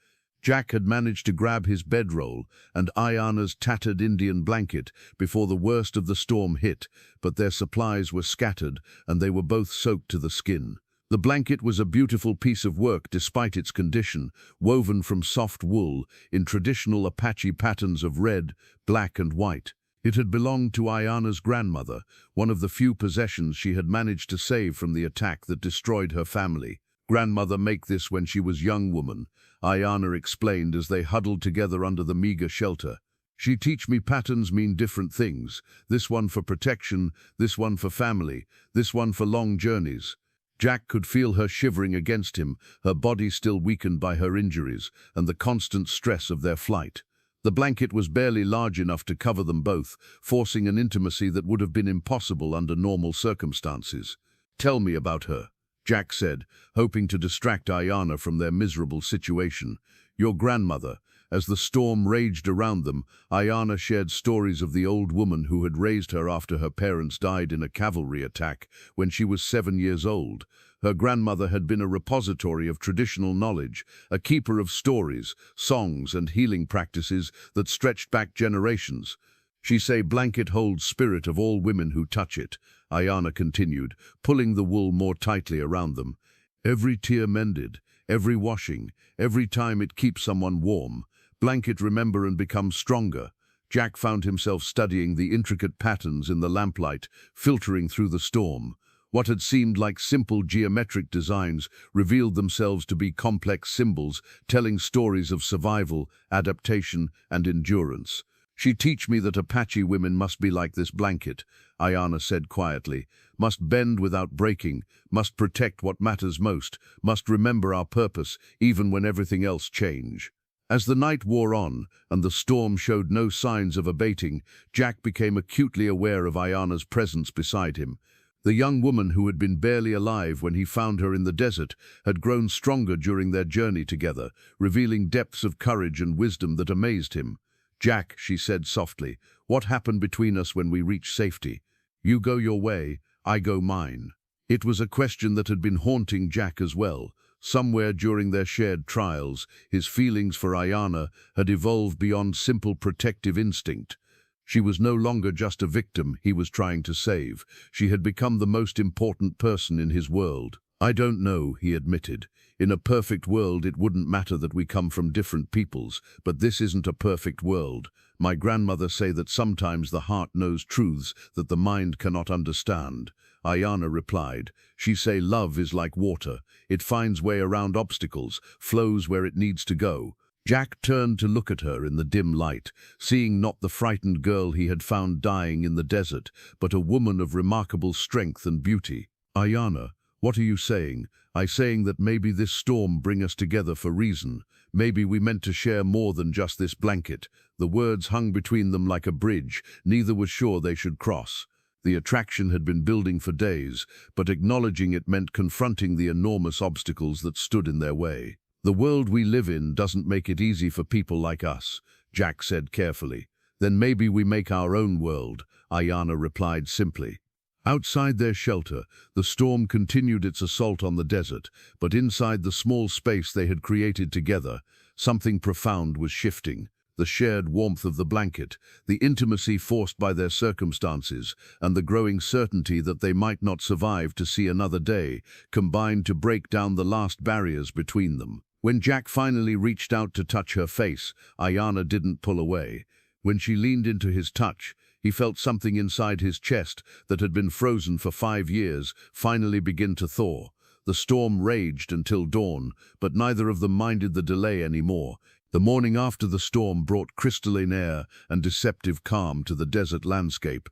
Jack had managed to grab his bedroll and Ayana's tattered Indian blanket before the worst of the storm hit, but their supplies were scattered and they were both soaked to the skin. The blanket was a beautiful piece of work despite its condition, woven from soft wool in traditional Apache patterns of red, black and white. It had belonged to Ayana's grandmother, one of the few possessions she had managed to save from the attack that destroyed her family. "Grandmother make this when she was young woman," Ayana explained as they huddled together under the meager shelter. "She teach me patterns mean different things. This one for protection, this one for family, this one for long journeys." Jack could feel her shivering against him, her body still weakened by her injuries and the constant stress of their flight. The blanket was barely large enough to cover them both, forcing an intimacy that would have been impossible under normal circumstances. "Tell me about her," Jack said, hoping to distract Ayana from their miserable situation. "Your grandmother." As the storm raged around them, Ayana shared stories of the old woman who had raised her after her parents died in a cavalry attack when she was 7 years old. Her grandmother had been a repository of traditional knowledge, a keeper of stories, songs, and healing practices that stretched back generations. "She say blanket holds spirit of all women who touch it," Ayana continued, pulling the wool more tightly around them. "Every tear mended, every washing, every time it keeps someone warm. Blanket remember and become stronger." Jack found himself studying the intricate patterns in the lamplight, filtering through the storm. What had seemed like simple geometric designs revealed themselves to be complex symbols, telling stories of survival, adaptation, and endurance. "She teach me that Apache women must be like this blanket," Ayana said quietly, "must bend without breaking, must protect what matters most, must remember our purpose, even when everything else change." As the night wore on and the storm showed no signs of abating, Jack became acutely aware of Ayana's presence beside him. The young woman who had been barely alive when he found her in the desert had grown stronger during their journey together, revealing depths of courage and wisdom that amazed him. "Jack," she said softly, "what happened between us when we reached safety? You go your way, I go mine." It was a question that had been haunting Jack as well. Somewhere during their shared trials, his feelings for Ayana had evolved beyond simple protective instinct. She was no longer just a victim he was trying to save. She had become the most important person in his world. "I don't know," he admitted. "In a perfect world, it wouldn't matter that we come from different peoples, but this isn't a perfect world. My grandmother say that sometimes the heart knows truths that the mind cannot understand." Ayana replied. "She say love is like water. It finds way around obstacles, flows where it needs to go." Jack turned to look at her in the dim light, seeing not the frightened girl he had found dying in the desert, but a woman of remarkable strength and beauty. "Ayana, what are you saying?" "I saying that maybe this storm bring us together for reason. Maybe we meant to share more than just this blanket." The words hung between them like a bridge. Neither was sure they should cross. The attraction had been building for days, but acknowledging it meant confronting the enormous obstacles that stood in their way. "The world we live in doesn't make it easy for people like us," Jack said carefully. "Then maybe we make our own world," Ayana replied simply. Outside their shelter, the storm continued its assault on the desert, but inside the small space they had created together, something profound was shifting. The shared warmth of the blanket, the intimacy forced by their circumstances, and the growing certainty that they might not survive to see another day, combined to break down the last barriers between them. When Jack finally reached out to touch her face, Ayana didn't pull away. When she leaned into his touch, he felt something inside his chest that had been frozen for 5 years finally begin to thaw. The storm raged until dawn, but neither of them minded the delay anymore. The morning after the storm brought crystalline air and deceptive calm to the desert landscape.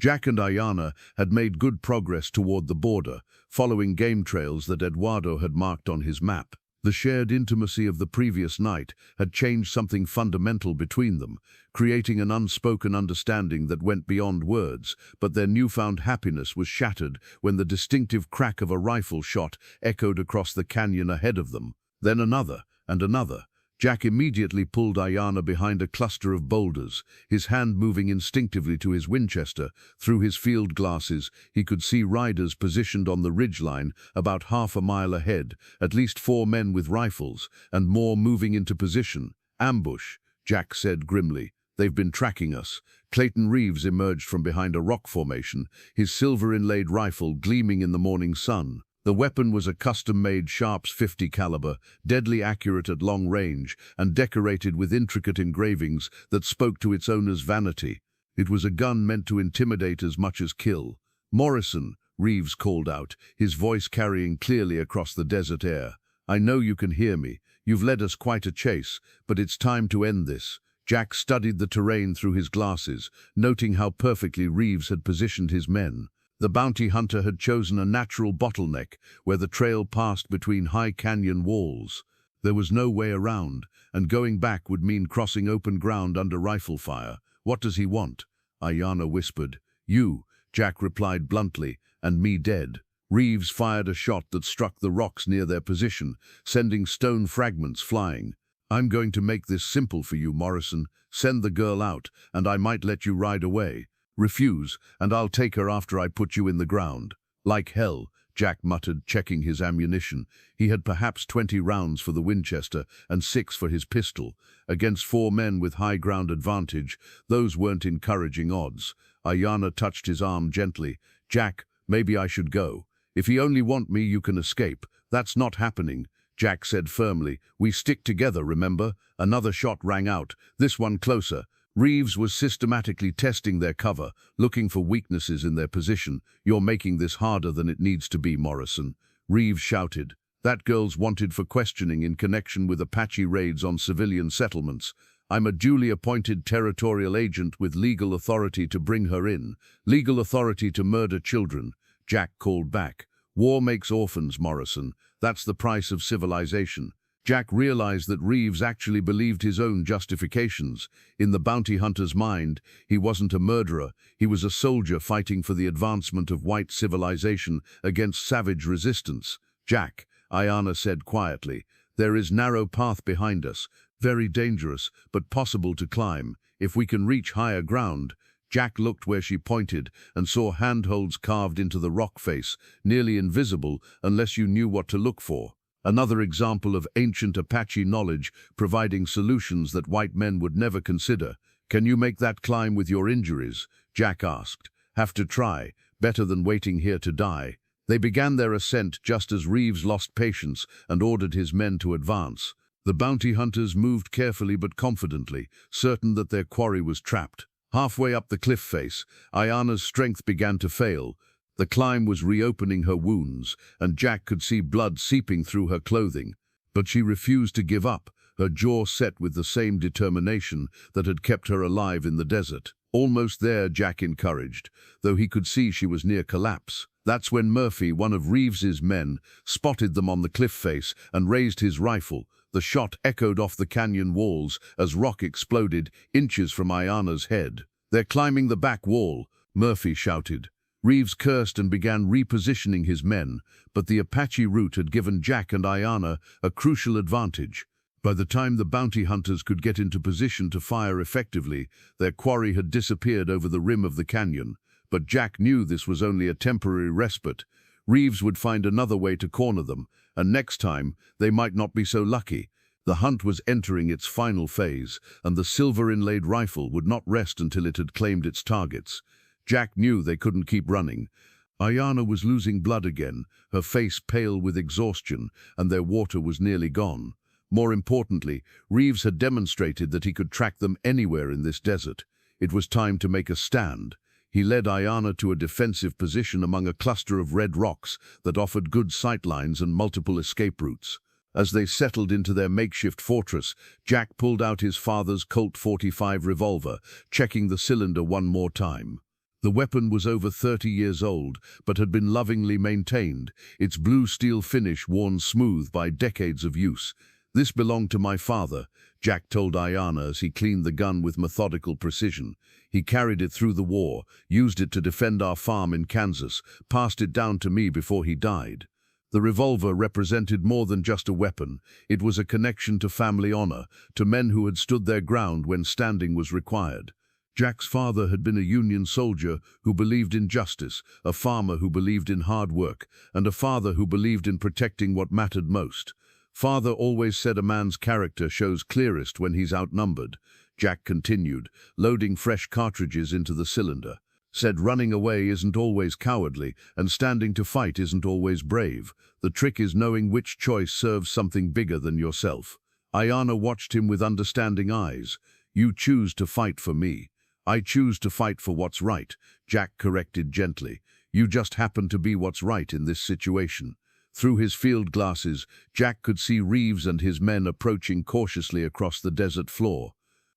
Jack and Ayana had made good progress toward the border, following game trails that Eduardo had marked on his map. The shared intimacy of the previous night had changed something fundamental between them, creating an unspoken understanding that went beyond words, but their newfound happiness was shattered when the distinctive crack of a rifle shot echoed across the canyon ahead of them. Then another, and another. Jack immediately pulled Ayana behind a cluster of boulders, his hand moving instinctively to his Winchester. Through his field glasses, he could see riders positioned on the ridgeline about half a mile ahead, at least 4 men with rifles, and more moving into position. "Ambush," Jack said grimly. "They've been tracking us." Clayton Reeves emerged from behind a rock formation, his silver-inlaid rifle gleaming in the morning sun. The weapon was a custom-made Sharps .50 caliber, deadly accurate at long range, and decorated with intricate engravings that spoke to its owner's vanity. It was a gun meant to intimidate as much as kill. "Morrison," Reeves called out, his voice carrying clearly across the desert air. "I know you can hear me. You've led us quite a chase, but it's time to end this." Jack studied the terrain through his glasses, noting how perfectly Reeves had positioned his men. The bounty hunter had chosen a natural bottleneck where the trail passed between high canyon walls. There was no way around, and going back would mean crossing open ground under rifle fire. "What does he want?" Ayana whispered. "You," Jack replied bluntly, "and me dead." Reeves fired a shot that struck the rocks near their position, sending stone fragments flying. "I'm going to make this simple for you, Morrison. Send the girl out, and I might let you ride away. Refuse, and I'll take her after I put you in the ground." "Like hell," Jack muttered, checking his ammunition. He had perhaps 20 rounds for the Winchester and 6 for his pistol. Against 4 men with high ground advantage, those weren't encouraging odds. Ayana touched his arm gently. "Jack, maybe I should go. If you only want me, you can escape." "That's not happening," Jack said firmly. "We stick together, remember?" Another shot rang out, this one closer. Reeves was systematically testing their cover, looking for weaknesses in their position. "You're making this harder than it needs to be, Morrison," Reeves shouted. "That girl's wanted for questioning in connection with Apache raids on civilian settlements. I'm a duly appointed territorial agent with legal authority to bring her in, legal authority to murder children." Jack called back. "War makes orphans, Morrison. That's the price of civilization." Jack realized that Reeves actually believed his own justifications. In the bounty hunter's mind, he wasn't a murderer, he was a soldier fighting for the advancement of white civilization against savage resistance. "Jack," Ayana said quietly, "there is narrow path behind us, very dangerous, but possible to climb. If we can reach higher ground." Jack looked where she pointed and saw handholds carved into the rock face, nearly invisible unless you knew what to look for. Another example of ancient Apache knowledge providing solutions that white men would never consider. "Can you make that climb with your injuries?" Jack asked. "Have to try. Better than waiting here to die." They began their ascent just as Reeves lost patience and ordered his men to advance. The bounty hunters moved carefully but confidently, certain that their quarry was trapped. Halfway up the cliff face, Ayana's strength began to fail. The climb was reopening her wounds, and Jack could see blood seeping through her clothing. But she refused to give up, her jaw set with the same determination that had kept her alive in the desert. "Almost there," Jack encouraged, though he could see she was near collapse. That's when Murphy, one of Reeves's men, spotted them on the cliff face and raised his rifle. The shot echoed off the canyon walls as rock exploded inches from Ayana's head. "They're climbing the back wall," Murphy shouted. Reeves cursed and began repositioning his men, but the Apache route had given Jack and Ayana a crucial advantage. By the time the bounty hunters could get into position to fire effectively, their quarry had disappeared over the rim of the canyon. But Jack knew this was only a temporary respite. Reeves would find another way to corner them, and next time they might not be so lucky. The hunt was entering its final phase, and the silver-inlaid rifle would not rest until it had claimed its targets. Jack knew they couldn't keep running. Ayana was losing blood again, her face pale with exhaustion, and their water was nearly gone. More importantly, Reeves had demonstrated that he could track them anywhere in this desert. It was time to make a stand. He led Ayana to a defensive position among a cluster of red rocks that offered good sightlines and multiple escape routes. As they settled into their makeshift fortress, Jack pulled out his father's Colt .45 revolver, checking the cylinder one more time. The weapon was over 30 years old, but had been lovingly maintained, its blue steel finish worn smooth by decades of use. "This belonged to my father," Jack told Ayanna as he cleaned the gun with methodical precision. "He carried it through the war, used it to defend our farm in Kansas, passed it down to me before he died." The revolver represented more than just a weapon. It was a connection to family honor, to men who had stood their ground when standing was required. Jack's father had been a Union soldier who believed in justice, a farmer who believed in hard work, and a father who believed in protecting what mattered most. "Father always said a man's character shows clearest when he's outnumbered," Jack continued, loading fresh cartridges into the cylinder. "Said running away isn't always cowardly, and standing to fight isn't always brave. The trick is knowing which choice serves something bigger than yourself." Ayanna watched him with understanding eyes. "You choose to fight for me. I choose to fight for what's right," Jack corrected gently. "You just happen to be what's right in this situation." Through his field glasses, Jack could see Reeves and his men approaching cautiously across the desert floor.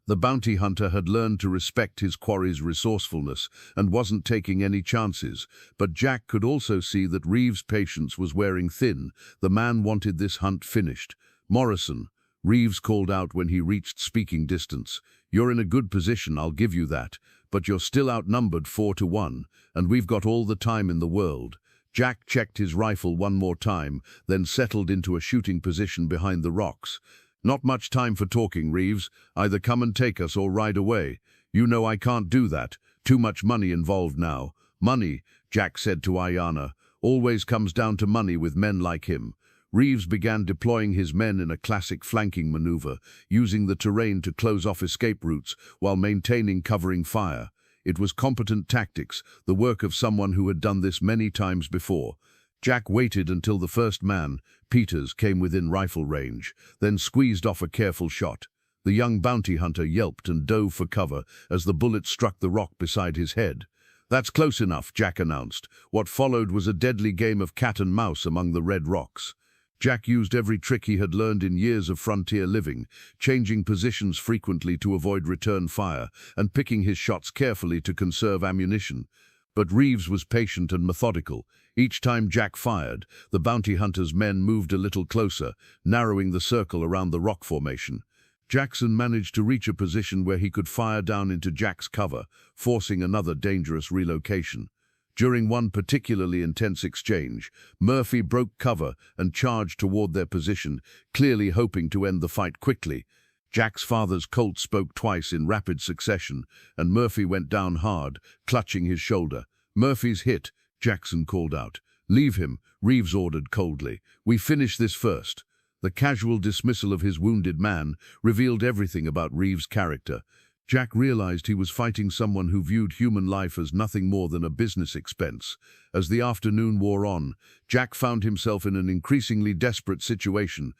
The bounty hunter had learned to respect his quarry's resourcefulness and wasn't taking any chances, but Jack could also see that Reeves' patience was wearing thin. The man wanted this hunt finished. "Morrison," Reeves called out when he reached speaking distance, "you're in a good position, I'll give you that, but you're still outnumbered 4-1, and we've got all the time in the world." Jack checked his rifle one more time, then settled into a shooting position behind the rocks. "Not much time for talking, Reeves. Either come and take us or ride away. You know I can't do that. Too much money involved now." "Money," Jack said to Ayanna, "always comes down to money with men like him." Reeves began deploying his men in a classic flanking maneuver, using the terrain to close off escape routes while maintaining covering fire. It was competent tactics, the work of someone who had done this many times before. Jack waited until the first man, Peters, came within rifle range, then squeezed off a careful shot. The young bounty hunter yelped and dove for cover as the bullet struck the rock beside his head. "That's close enough," Jack announced. What followed was a deadly game of cat and mouse among the red rocks. Jack used every trick he had learned in years of frontier living, changing positions frequently to avoid return fire, and picking his shots carefully to conserve ammunition. But Reeves was patient and methodical. Each time Jack fired, the bounty hunter's men moved a little closer, narrowing the circle around the rock formation. Jackson managed to reach a position where he could fire down into Jack's cover, forcing another dangerous relocation. During one particularly intense exchange, Murphy broke cover and charged toward their position, clearly hoping to end the fight quickly. Jack's father's Colt spoke twice in rapid succession, and Murphy went down hard, clutching his shoulder. "Murphy's hit," Jackson called out. "Leave him," Reeves ordered coldly. "We finish this first." The casual dismissal of his wounded man revealed everything about Reeves' character. Jack realized he was fighting someone who viewed human life as nothing more than a business expense. As the afternoon wore on, Jack found himself in an increasingly desperate situation.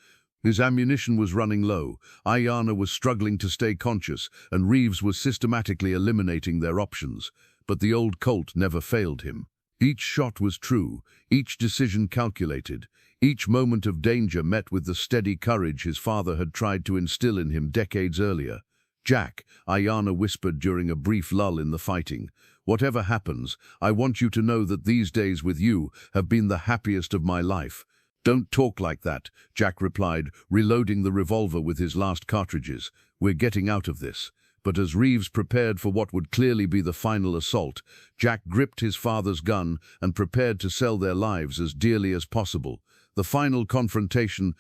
His ammunition was running low, Ayanna was struggling to stay conscious, and Reeves was systematically eliminating their options. But the old Colt never failed him. Each shot was true, each decision calculated, each moment of danger met with the steady courage his father had tried to instill in him decades earlier. "Jack," Ayanna whispered during a brief lull in the fighting, "whatever happens, I want you to know that these days with you have been the happiest of my life." "Don't talk like that," Jack replied, reloading the revolver with his last cartridges. "We're getting out of this." But as Reeves prepared for what would clearly be the final assault, Jack gripped his father's gun and prepared to sell their lives as dearly as possible. The final confrontation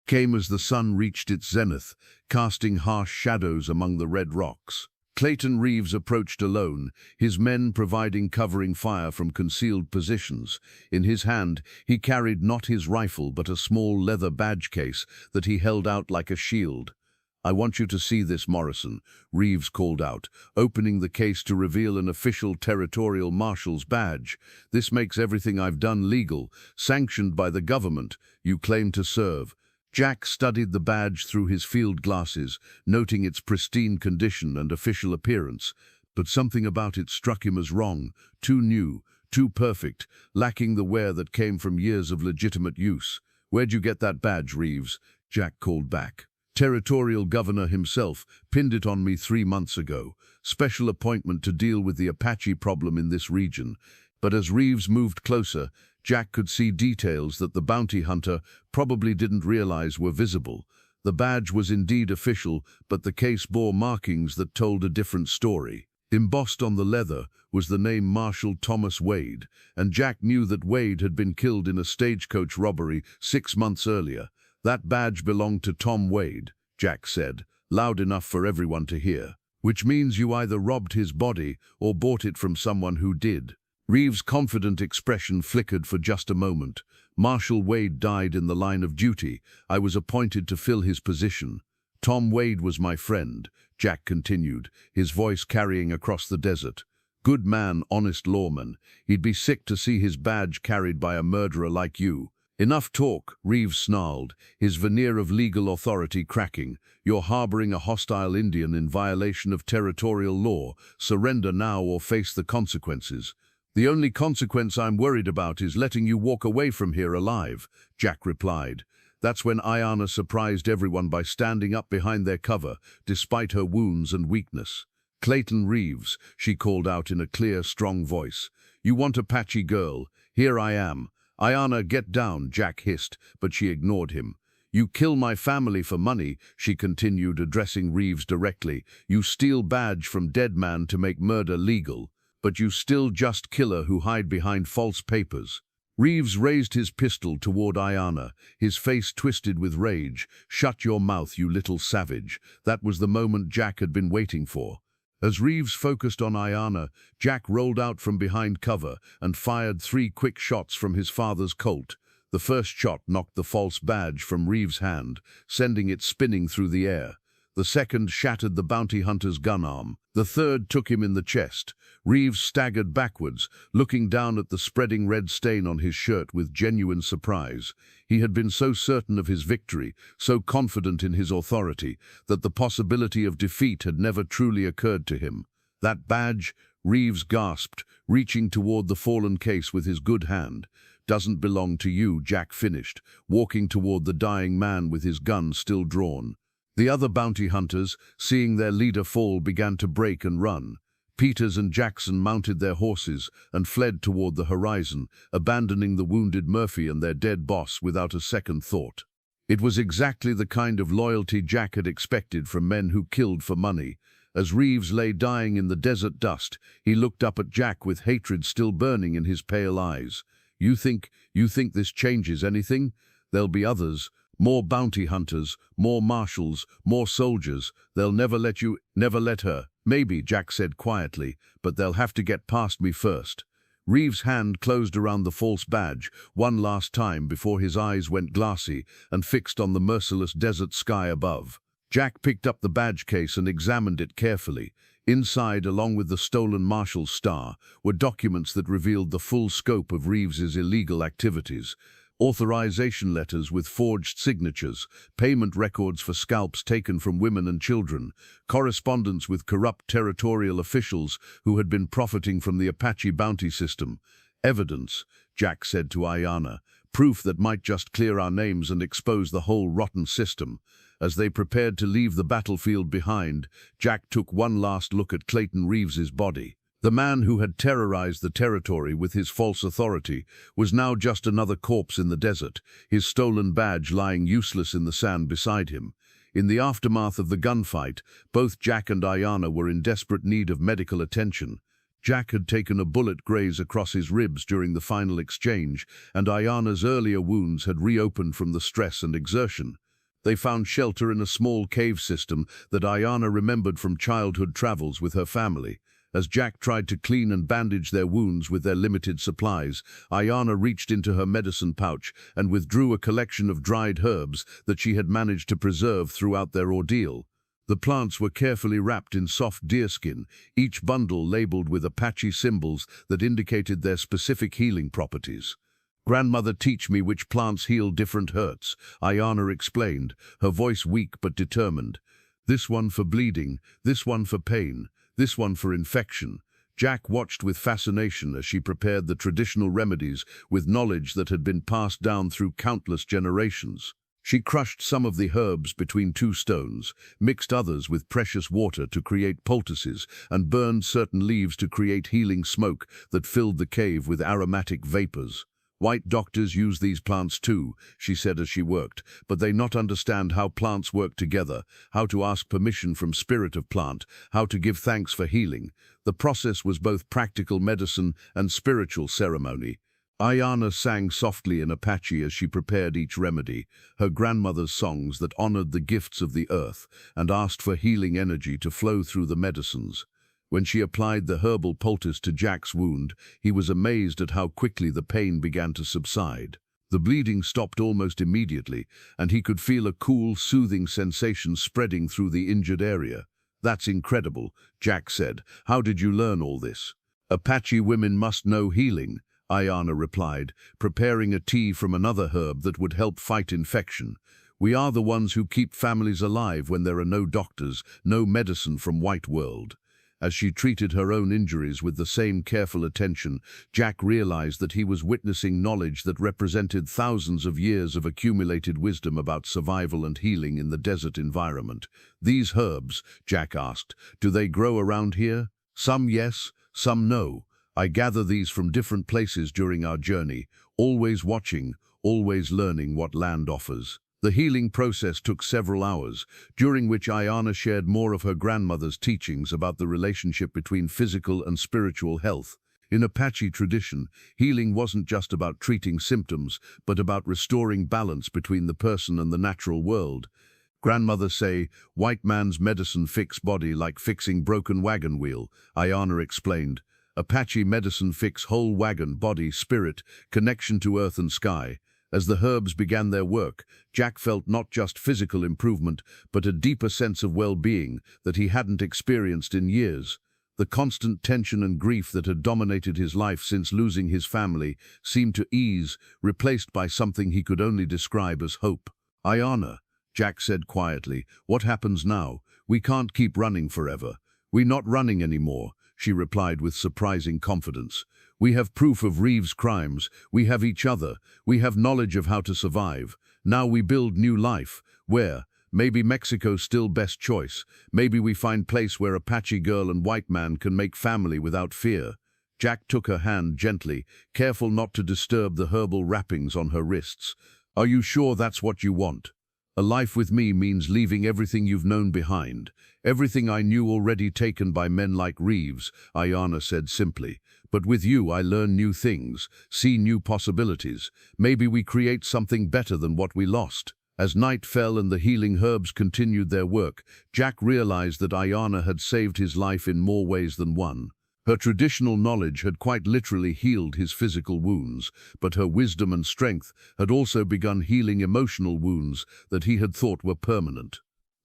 came as the sun reached its zenith, casting harsh shadows among the red rocks. Clayton Reeves approached alone, his men providing covering fire from concealed positions. In his hand, he carried not his rifle but a small leather badge case that he held out like a shield. "I want you to see this, Morrison," Reeves called out, opening the case to reveal an official territorial marshal's badge. "This makes everything I've done legal, sanctioned by the government you claim to serve." Jack studied the badge through his field glasses, noting its pristine condition and official appearance. But something about it struck him as wrong, too new, too perfect, lacking the wear that came from years of legitimate use. "Where'd you get that badge, Reeves?" Jack called back. Territorial governor himself pinned it on me 3 months ago. Special appointment to deal with the Apache problem in this region. But as Reeves moved closer, Jack could see details that the bounty hunter probably didn't realize were visible. The badge was indeed official, but the case bore markings that told a different story. Embossed on the leather was the name Marshal Thomas Wade, and Jack knew that Wade had been killed in a stagecoach robbery 6 months earlier. That badge belonged to Tom Wade, Jack said, loud enough for everyone to hear. Which means you either robbed his body or bought it from someone who did. Reeves' confident expression flickered for just a moment. Marshal Wade died in the line of duty. I was appointed to fill his position. Tom Wade was my friend, Jack continued, his voice carrying across the desert. Good man, honest lawman. He'd be sick to see his badge carried by a murderer like you. Enough talk, Reeves snarled, his veneer of legal authority cracking. You're harboring a hostile Indian in violation of territorial law. Surrender now or face the consequences. The only consequence I'm worried about is letting you walk away from here alive, Jack replied. That's when Ayanna surprised everyone by standing up behind their cover, despite her wounds and weakness. Clayton Reeves, she called out in a clear, strong voice. You want Apache girl? Here I am. Ayanna, get down, Jack hissed, but she ignored him. You kill my family for money, she continued, addressing Reeves directly. You steal badge from dead man to make murder legal. But you still just killer who hide behind false papers. Reeves raised his pistol toward Ayanna, his face twisted with rage. Shut your mouth, you little savage. That was the moment Jack had been waiting for. As Reeves focused on Ayanna, Jack rolled out from behind cover and fired 3 quick shots from his father's Colt. The first shot knocked the false badge from Reeves' hand, sending it spinning through the air. The second shattered the bounty hunter's gun arm. The third took him in the chest. Reeves staggered backwards, looking down at the spreading red stain on his shirt with genuine surprise. He had been so certain of his victory, so confident in his authority, that the possibility of defeat had never truly occurred to him. That badge, Reeves gasped, reaching toward the fallen case with his good hand. Doesn't belong to you, Jack finished, walking toward the dying man with his gun still drawn. The other bounty hunters, seeing their leader fall, began to break and run. Peters and Jackson mounted their horses and fled toward the horizon, abandoning the wounded Murphy and their dead boss without a second thought. It was exactly the kind of loyalty Jack had expected from men who killed for money. As Reeves lay dying in the desert dust, he looked up at Jack with hatred still burning in his pale eyes. You think this changes anything? There'll be others. More bounty hunters, more marshals, more soldiers. They'll never let her. Maybe, Jack said quietly, but they'll have to get past me first. Reeves' hand closed around the false badge one last time before his eyes went glassy and fixed on the merciless desert sky above. Jack picked up the badge case and examined it carefully. Inside, along with the stolen marshal's star, were documents that revealed the full scope of Reeves's illegal activities. Authorization letters with forged signatures, payment records for scalps taken from women and children, correspondence with corrupt territorial officials who had been profiting from the Apache bounty system. Evidence, Jack said to Ayanna, proof that might just clear our names and expose the whole rotten system. As they prepared to leave the battlefield behind, Jack took one last look at Clayton Reeves's body. The man who had terrorized the territory with his false authority was now just another corpse in the desert, his stolen badge lying useless in the sand beside him. In the aftermath of the gunfight, both Jack and Ayanna were in desperate need of medical attention. Jack had taken a bullet graze across his ribs during the final exchange, and Ayanna's earlier wounds had reopened from the stress and exertion. They found shelter in a small cave system that Ayanna remembered from childhood travels with her family. As Jack tried to clean and bandage their wounds with their limited supplies, Ayanna reached into her medicine pouch and withdrew a collection of dried herbs that she had managed to preserve throughout their ordeal. The plants were carefully wrapped in soft deerskin, each bundle labeled with Apache symbols that indicated their specific healing properties. Grandmother teach me which plants heal different hurts, Ayanna explained, her voice weak but determined. This one for bleeding, this one for pain, this one for infection. Jack watched with fascination as she prepared the traditional remedies with knowledge that had been passed down through countless generations. She crushed some of the herbs between two stones, mixed others with precious water to create poultices, and burned certain leaves to create healing smoke that filled the cave with aromatic vapors. White doctors use these plants too, she said as she worked, but they not understand how plants work together, how to ask permission from spirit of plant, how to give thanks for healing. The process was both practical medicine and spiritual ceremony. Ayana sang softly in Apache as she prepared each remedy, her grandmother's songs that honored the gifts of the earth and asked for healing energy to flow through the medicines. When she applied the herbal poultice to Jack's wound, he was amazed at how quickly the pain began to subside. The bleeding stopped almost immediately, and he could feel a cool, soothing sensation spreading through the injured area. "That's incredible," Jack said. "How did you learn all this?" "Apache women must know healing," Ayana replied, preparing a tea from another herb that would help fight infection. "We are the ones who keep families alive when there are no doctors, no medicine from White World." As she treated her own injuries with the same careful attention, Jack realized that he was witnessing knowledge that represented thousands of years of accumulated wisdom about survival and healing in the desert environment. "These herbs," Jack asked, "do they grow around here?" "Some yes, some no. I gather these from different places during our journey, always watching, always learning what land offers." The healing process took several hours, during which Ayana shared more of her grandmother's teachings about the relationship between physical and spiritual health. In Apache tradition, healing wasn't just about treating symptoms, but about restoring balance between the person and the natural world. "Grandmothers say, white man's medicine fix body like fixing broken wagon wheel," Ayana explained. "Apache medicine fix whole wagon, body, spirit, connection to earth and sky." As the herbs began their work, Jack felt not just physical improvement, but a deeper sense of well-being that he hadn't experienced in years. The constant tension and grief that had dominated his life since losing his family seemed to ease, replaced by something he could only describe as hope. "Ayana," Jack said quietly, "what happens now? We can't keep running forever." "We're not running anymore," she replied with surprising confidence. "We have proof of Reeves' crimes, we have each other, we have knowledge of how to survive. Now we build new life. Where? Maybe Mexico's still best choice. Maybe we find place where Apache girl and white man can make family without fear." Jack took her hand gently, careful not to disturb the herbal wrappings on her wrists. "Are you sure that's what you want? A life with me means leaving everything you've known behind. Everything I knew already taken by men like Reeves," Ayana said simply. "But with you I learn new things, see new possibilities. Maybe we create something better than what we lost." As night fell and the healing herbs continued their work, Jack realized that Ayana had saved his life in more ways than one. Her traditional knowledge had quite literally healed his physical wounds, but her wisdom and strength had also begun healing emotional wounds that he had thought were permanent.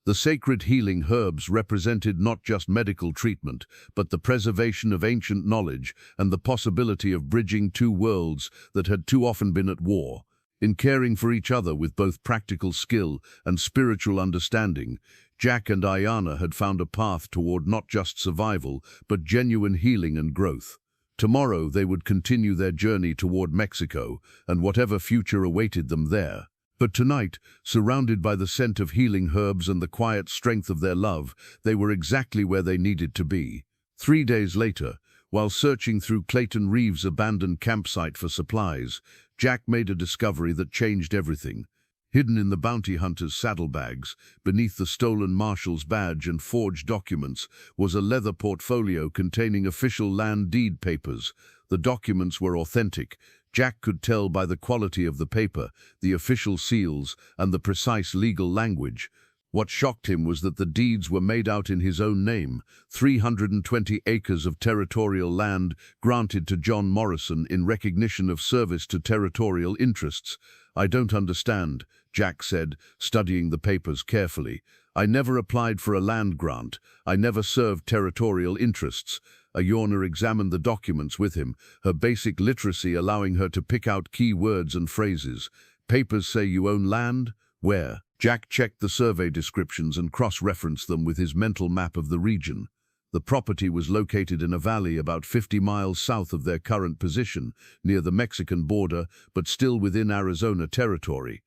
The sacred healing herbs represented not just medical treatment, but the preservation of ancient knowledge and the possibility of bridging two worlds that had too often been at war. In caring for each other with both practical skill and spiritual understanding, Jack and Ayana had found a path toward not just survival, but genuine healing and growth. Tomorrow they would continue their journey toward Mexico and whatever future awaited them there. But tonight, surrounded by the scent of healing herbs and the quiet strength of their love, they were exactly where they needed to be. 3 days later, while searching through Clayton Reeves' abandoned campsite for supplies, Jack made a discovery that changed everything. Hidden in the bounty hunter's saddlebags, beneath the stolen marshal's badge and forged documents, was a leather portfolio containing official land deed papers. The documents were authentic. Jack could tell by the quality of the paper, the official seals, and the precise legal language. What shocked him was that the deeds were made out in his own name, 320 acres of territorial land granted to John Morrison in recognition of service to territorial interests. "I don't understand," Jack said, studying the papers carefully. "I never applied for a land grant. I never served territorial interests." Ayana examined the documents with him, her basic literacy allowing her to pick out key words and phrases. "Papers say you own land? Where?" Jack checked the survey descriptions and cross-referenced them with his mental map of the region. The property was located in a valley about 50 miles south of their current position, near the Mexican border, but still within Arizona territory.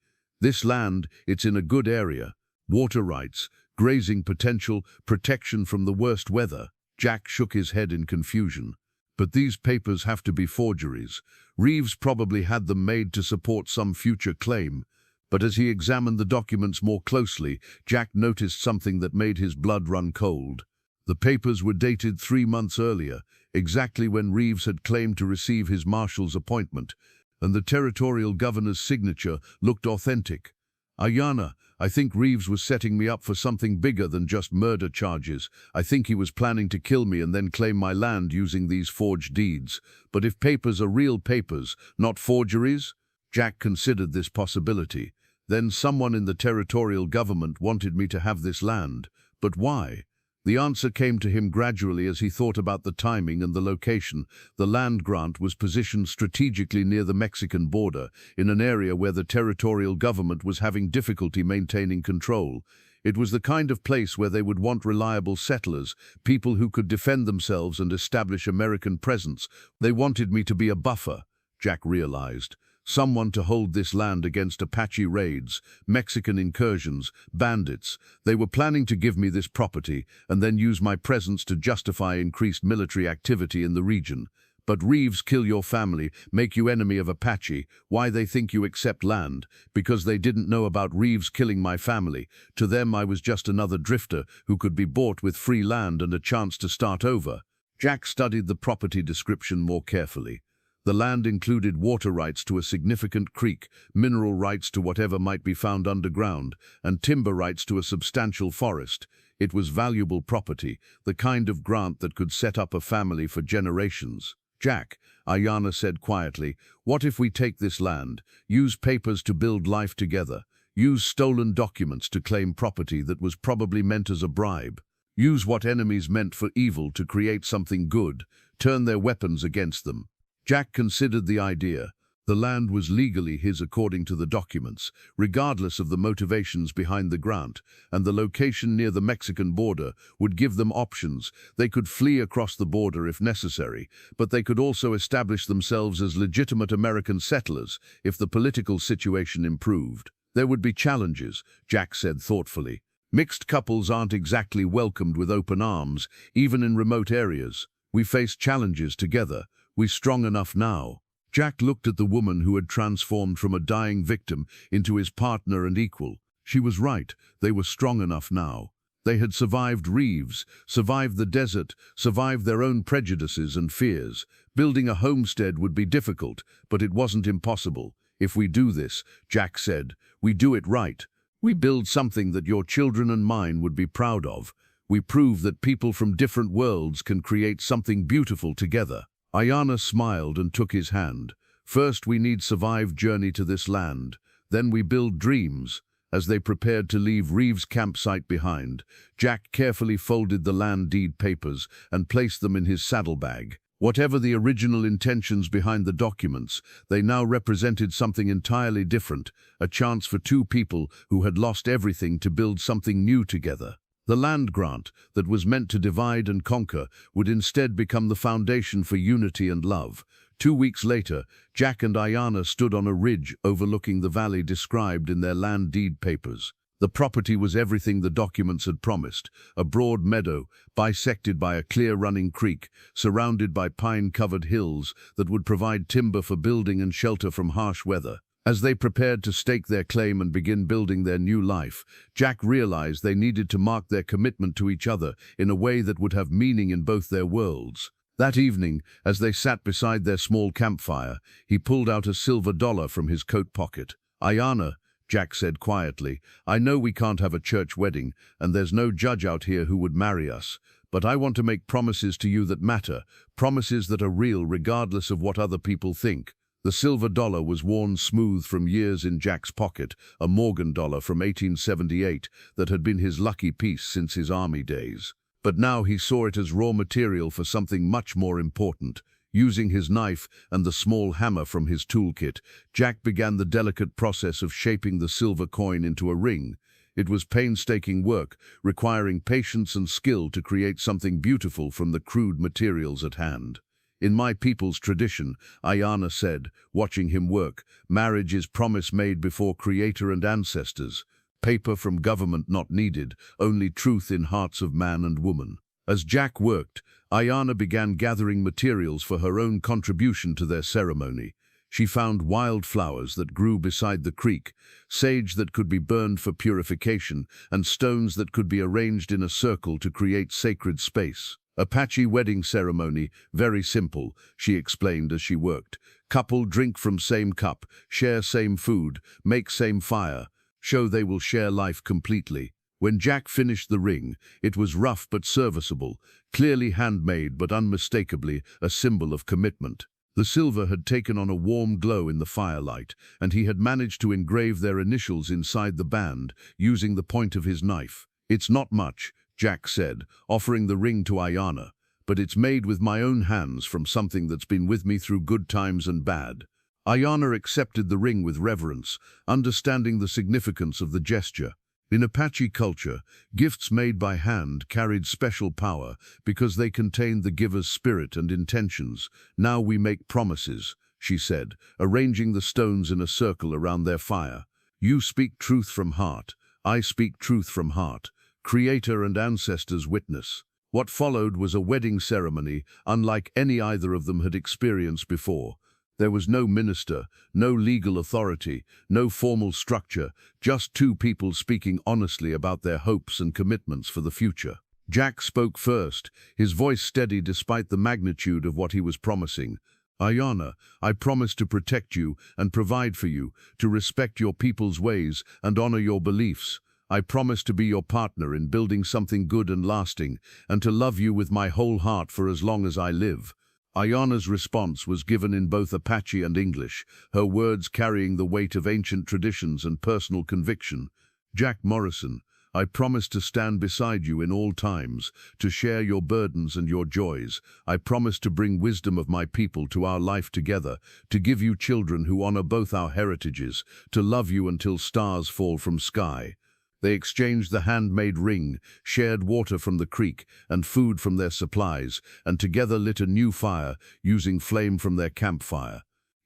This land, it's in a good area. Water rights, grazing potential, protection from the worst weather. Jack shook his head in confusion. But these papers have to be forgeries. Reeves probably had them made to support some future claim. But as he examined the documents more closely, Jack noticed something that made his blood run cold. The papers were dated 3 months earlier, exactly when Reeves had claimed to receive his marshal's appointment, and the territorial governor's signature looked authentic. Ayana, I think Reeves was setting me up for something bigger than just murder charges. I think he was planning to kill me and then claim my land using these forged deeds. But if papers are real papers, not forgeries? Jack considered this possibility. Then someone in the territorial government wanted me to have this land. But why? The answer came to him gradually as he thought about the timing and the location. The land grant was positioned strategically near the Mexican border, in an area where the territorial government was having difficulty maintaining control. It was the kind of place where they would want reliable settlers, people who could defend themselves and establish American presence. They wanted me to be a buffer, Jack realized. Someone to hold this land against Apache raids, Mexican incursions, bandits. They were planning to give me this property and then use my presence to justify increased military activity in the region. But Reeves kill your family, make you enemy of Apache. Why they think you accept land? Because they didn't know about Reeves killing my family. To them I was just another drifter who could be bought with free land and a chance to start over. Jack studied the property description more carefully. The land included water rights to a significant creek, mineral rights to whatever might be found underground, and timber rights to a substantial forest. It was valuable property, the kind of grant that could set up a family for generations. Jack, Ayana said quietly, what if we take this land, use papers to build life together, use stolen documents to claim property that was probably meant as a bribe, use what enemies meant for evil to create something good, turn their weapons against them. Jack considered the idea. The land was legally his according to the documents, regardless of the motivations behind the grant, and the location near the Mexican border would give them options. They could flee across the border if necessary, but they could also establish themselves as legitimate American settlers if the political situation improved. There would be challenges, Jack said thoughtfully. Mixed couples aren't exactly welcomed with open arms, even in remote areas. We face challenges together. We're strong enough now. Jack looked at the woman who had transformed from a dying victim into his partner and equal. She was right, they were strong enough now. They had survived Reeves, survived the desert, survived their own prejudices and fears. Building a homestead would be difficult, but it wasn't impossible. If we do this, Jack said, we do it right. We build something that your children and mine would be proud of. We prove that people from different worlds can create something beautiful together. Ayana smiled and took his hand. First we need survive journey to this land. Then we build dreams. As they prepared to leave Reeves' campsite behind, Jack carefully folded the land deed papers and placed them in his saddlebag. Whatever the original intentions behind the documents, they now represented something entirely different, a chance for two people who had lost everything to build something new together. The land grant that was meant to divide and conquer would instead become the foundation for unity and love. 2 weeks later, Jack and Ayana stood on a ridge overlooking the valley described in their land deed papers. The property was everything the documents had promised, a broad meadow, bisected by a clear running creek, surrounded by pine-covered hills that would provide timber for building and shelter from harsh weather. As they prepared to stake their claim and begin building their new life, Jack realized they needed to mark their commitment to each other in a way that would have meaning in both their worlds. That evening, as they sat beside their small campfire, he pulled out a silver dollar from his coat pocket. Ayana, Jack said quietly, I know we can't have a church wedding, and there's no judge out here who would marry us, but I want to make promises to you that matter, promises that are real regardless of what other people think. The silver dollar was worn smooth from years in Jack's pocket, a Morgan dollar from 1878 that had been his lucky piece since his army days. But now he saw it as raw material for something much more important. Using his knife and the small hammer from his toolkit, Jack began the delicate process of shaping the silver coin into a ring. It was painstaking work, requiring patience and skill to create something beautiful from the crude materials at hand. In my people's tradition, Ayana said, watching him work, marriage is promise made before creator and ancestors. Paper from government not needed, only truth in hearts of man and woman. As Jack worked, Ayana began gathering materials for her own contribution to their ceremony. She found wildflowers that grew beside the creek, sage that could be burned for purification, and stones that could be arranged in a circle to create sacred space. Apache wedding ceremony, very simple, she explained as she worked. Couple drink from same cup, share same food, make same fire, show they will share life completely. When Jack finished the ring, it was rough but serviceable, clearly handmade but unmistakably a symbol of commitment. The silver had taken on a warm glow in the firelight, and he had managed to engrave their initials inside the band, using the point of his knife. It's not much, Jack said, offering the ring to Ayana, but it's made with my own hands from something that's been with me through good times and bad. Ayana accepted the ring with reverence, understanding the significance of the gesture. In Apache culture, gifts made by hand carried special power because they contained the giver's spirit and intentions. Now we make promises, she said, arranging the stones in a circle around their fire. You speak truth from heart, I speak truth from heart. Creator and ancestors witness. What followed was a wedding ceremony unlike any either of them had experienced before. There was no minister, no legal authority, no formal structure, just two people speaking honestly about their hopes and commitments for the future. Jack spoke first, his voice steady despite the magnitude of what he was promising. Ayana, I promise to protect you and provide for you, to respect your people's ways and honor your beliefs. I promise to be your partner in building something good and lasting, and to love you with my whole heart for as long as I live. Ayana's response was given in both Apache and English, her words carrying the weight of ancient traditions and personal conviction. Jack Morrison, I promise to stand beside you in all times, to share your burdens and your joys. I promise to bring wisdom of my people to our life together, to give you children who honor both our heritages, to love you until stars fall from sky. They exchanged the handmade ring, shared water from the creek and food from their supplies, and together lit a new fire, using flame from their campfire.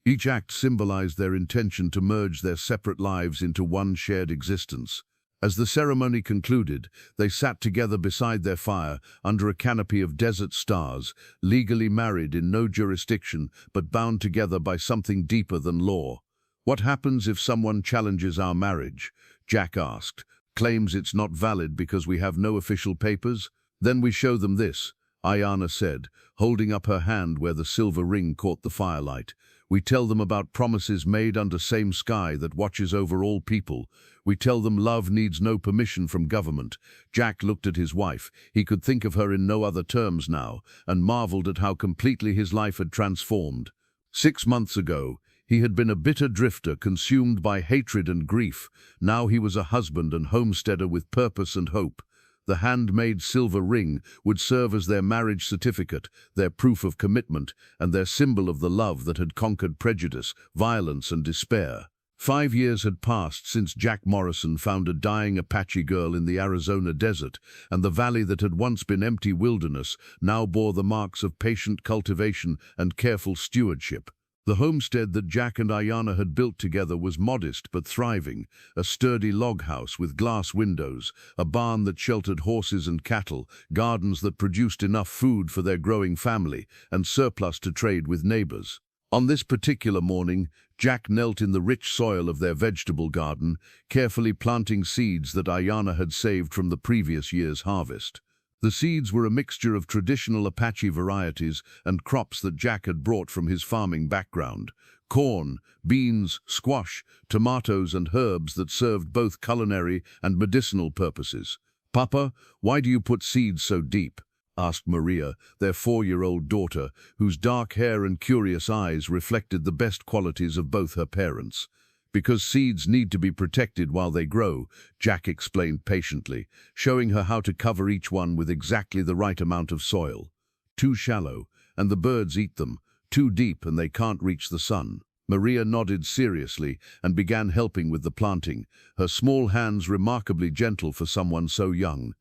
Each act symbolized their intention to merge their separate lives into one shared existence. As the ceremony concluded, they sat together beside their fire, under a canopy of desert stars, legally married in no jurisdiction, but bound together by something deeper than law. What happens if someone challenges our marriage? Jack asked. Claims it's not valid because we have no official papers? Then we show them this, Ayana said, holding up her hand where the silver ring caught the firelight. We tell them about promises made under same sky that watches over all people. We tell them love needs no permission from government. Jack looked at his wife. He could think of her in no other terms now, and marveled at how completely his life had transformed. 6 months ago, he had been a bitter drifter consumed by hatred and grief. Now he was a husband and homesteader with purpose and hope. The handmade silver ring would serve as their marriage certificate, their proof of commitment, and their symbol of the love that had conquered prejudice, violence, and despair. 5 years had passed since Jack Morrison found a dying Apache girl in the Arizona desert, and the valley that had once been empty wilderness now bore the marks of patient cultivation and careful stewardship. The homestead that Jack and Ayana had built together was modest but thriving, a sturdy log house with glass windows, a barn that sheltered horses and cattle, gardens that produced enough food for their growing family, and surplus to trade with neighbors. On this particular morning, Jack knelt in the rich soil of their vegetable garden, carefully planting seeds that Ayana had saved from the previous year's harvest. The seeds were a mixture of traditional Apache varieties and crops that Jack had brought from his farming background. Corn, beans, squash, tomatoes, and herbs that served both culinary and medicinal purposes. "Papa, why do you put seeds so deep?" asked Maria, their 4-year-old daughter, whose dark hair and curious eyes reflected the best qualities of both her parents. "Because seeds need to be protected while they grow," Jack explained patiently, showing her how to cover each one with exactly the right amount of soil. "Too shallow, and the birds eat them. Too deep, and they can't reach the sun." Maria nodded seriously and began helping with the planting, her small hands remarkably gentle for someone so young.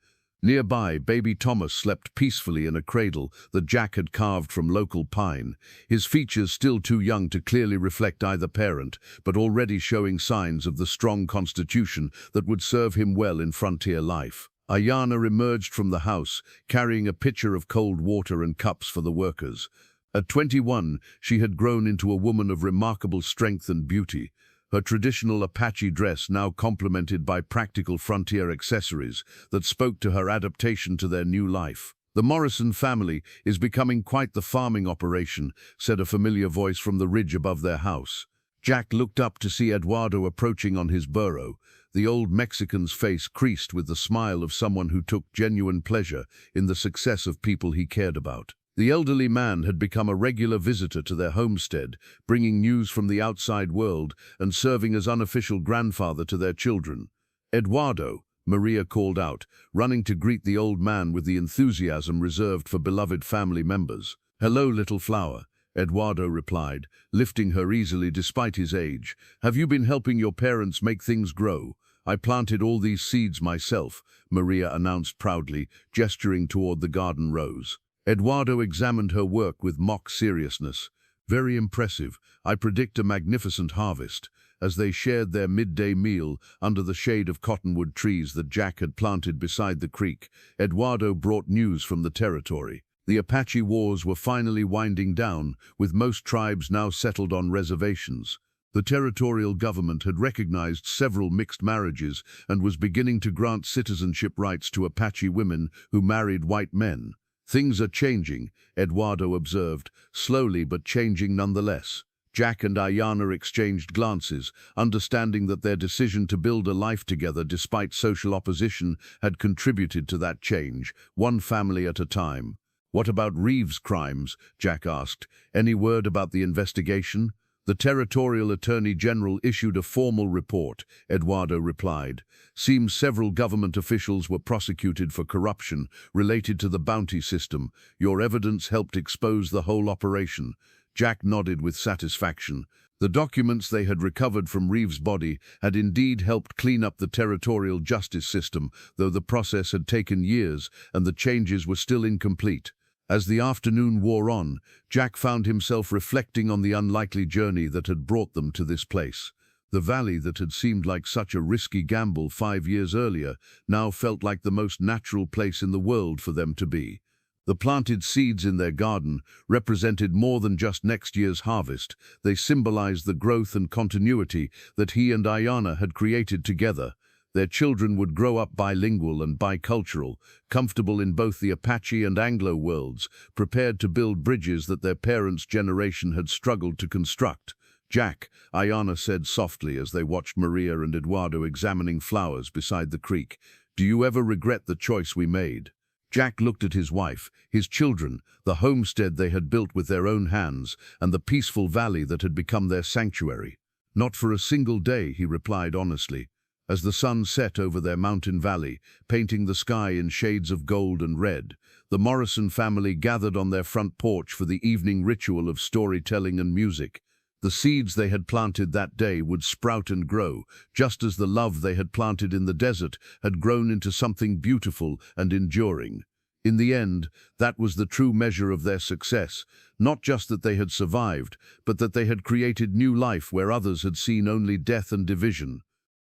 Nearby, baby Thomas slept peacefully in a cradle that Jack had carved from local pine, his features still too young to clearly reflect either parent, but already showing signs of the strong constitution that would serve him well in frontier life. Ayana emerged from the house, carrying a pitcher of cold water and cups for the workers. At 21, she had grown into a woman of remarkable strength and beauty, her traditional Apache dress now complemented by practical frontier accessories that spoke to her adaptation to their new life. "The Morrison family is becoming quite the farming operation," said a familiar voice from the ridge above their house. Jack looked up to see Eduardo approaching on his burro, the old Mexican's face creased with the smile of someone who took genuine pleasure in the success of people he cared about. The elderly man had become a regular visitor to their homestead, bringing news from the outside world and serving as unofficial grandfather to their children. "Eduardo," Maria called out, running to greet the old man with the enthusiasm reserved for beloved family members. "Hello, little flower," Eduardo replied, lifting her easily despite his age. "Have you been helping your parents make things grow?" "I planted all these seeds myself," Maria announced proudly, gesturing toward the garden rows. Eduardo examined her work with mock seriousness. "Very impressive. I predict a magnificent harvest." As they shared their midday meal under the shade of cottonwood trees that Jack had planted beside the creek, Eduardo brought news from the territory. The Apache wars were finally winding down, with most tribes now settled on reservations. The territorial government had recognized several mixed marriages and was beginning to grant citizenship rights to Apache women who married white men. "Things are changing," Eduardo observed, slowly but changing nonetheless. Jack and Ayana exchanged glances, understanding that their decision to build a life together despite social opposition had contributed to that change, one family at a time. "What about Reeves' crimes?" Jack asked. "Any word about the investigation?" "The Territorial Attorney General issued a formal report," Eduardo replied. "Seems several government officials were prosecuted for corruption related to the bounty system. Your evidence helped expose the whole operation." Jack nodded with satisfaction. The documents they had recovered from Reeves' body had indeed helped clean up the territorial justice system, though the process had taken years and the changes were still incomplete. As the afternoon wore on, Jack found himself reflecting on the unlikely journey that had brought them to this place. The valley that had seemed like such a risky gamble 5 years earlier now felt like the most natural place in the world for them to be. The planted seeds in their garden represented more than just next year's harvest. They symbolized the growth and continuity that he and Ayana had created together. Their children would grow up bilingual and bicultural, comfortable in both the Apache and Anglo worlds, prepared to build bridges that their parents' generation had struggled to construct. "Jack," Ayana said softly as they watched Maria and Eduardo examining flowers beside the creek, "do you ever regret the choice we made?" Jack looked at his wife, his children, the homestead they had built with their own hands, and the peaceful valley that had become their sanctuary. "Not for a single day," he replied honestly. As the sun set over their mountain valley, painting the sky in shades of gold and red, the Morrison family gathered on their front porch for the evening ritual of storytelling and music. The seeds they had planted that day would sprout and grow, just as the love they had planted in the desert had grown into something beautiful and enduring. In the end, that was the true measure of their success, not just that they had survived, but that they had created new life where others had seen only death and division.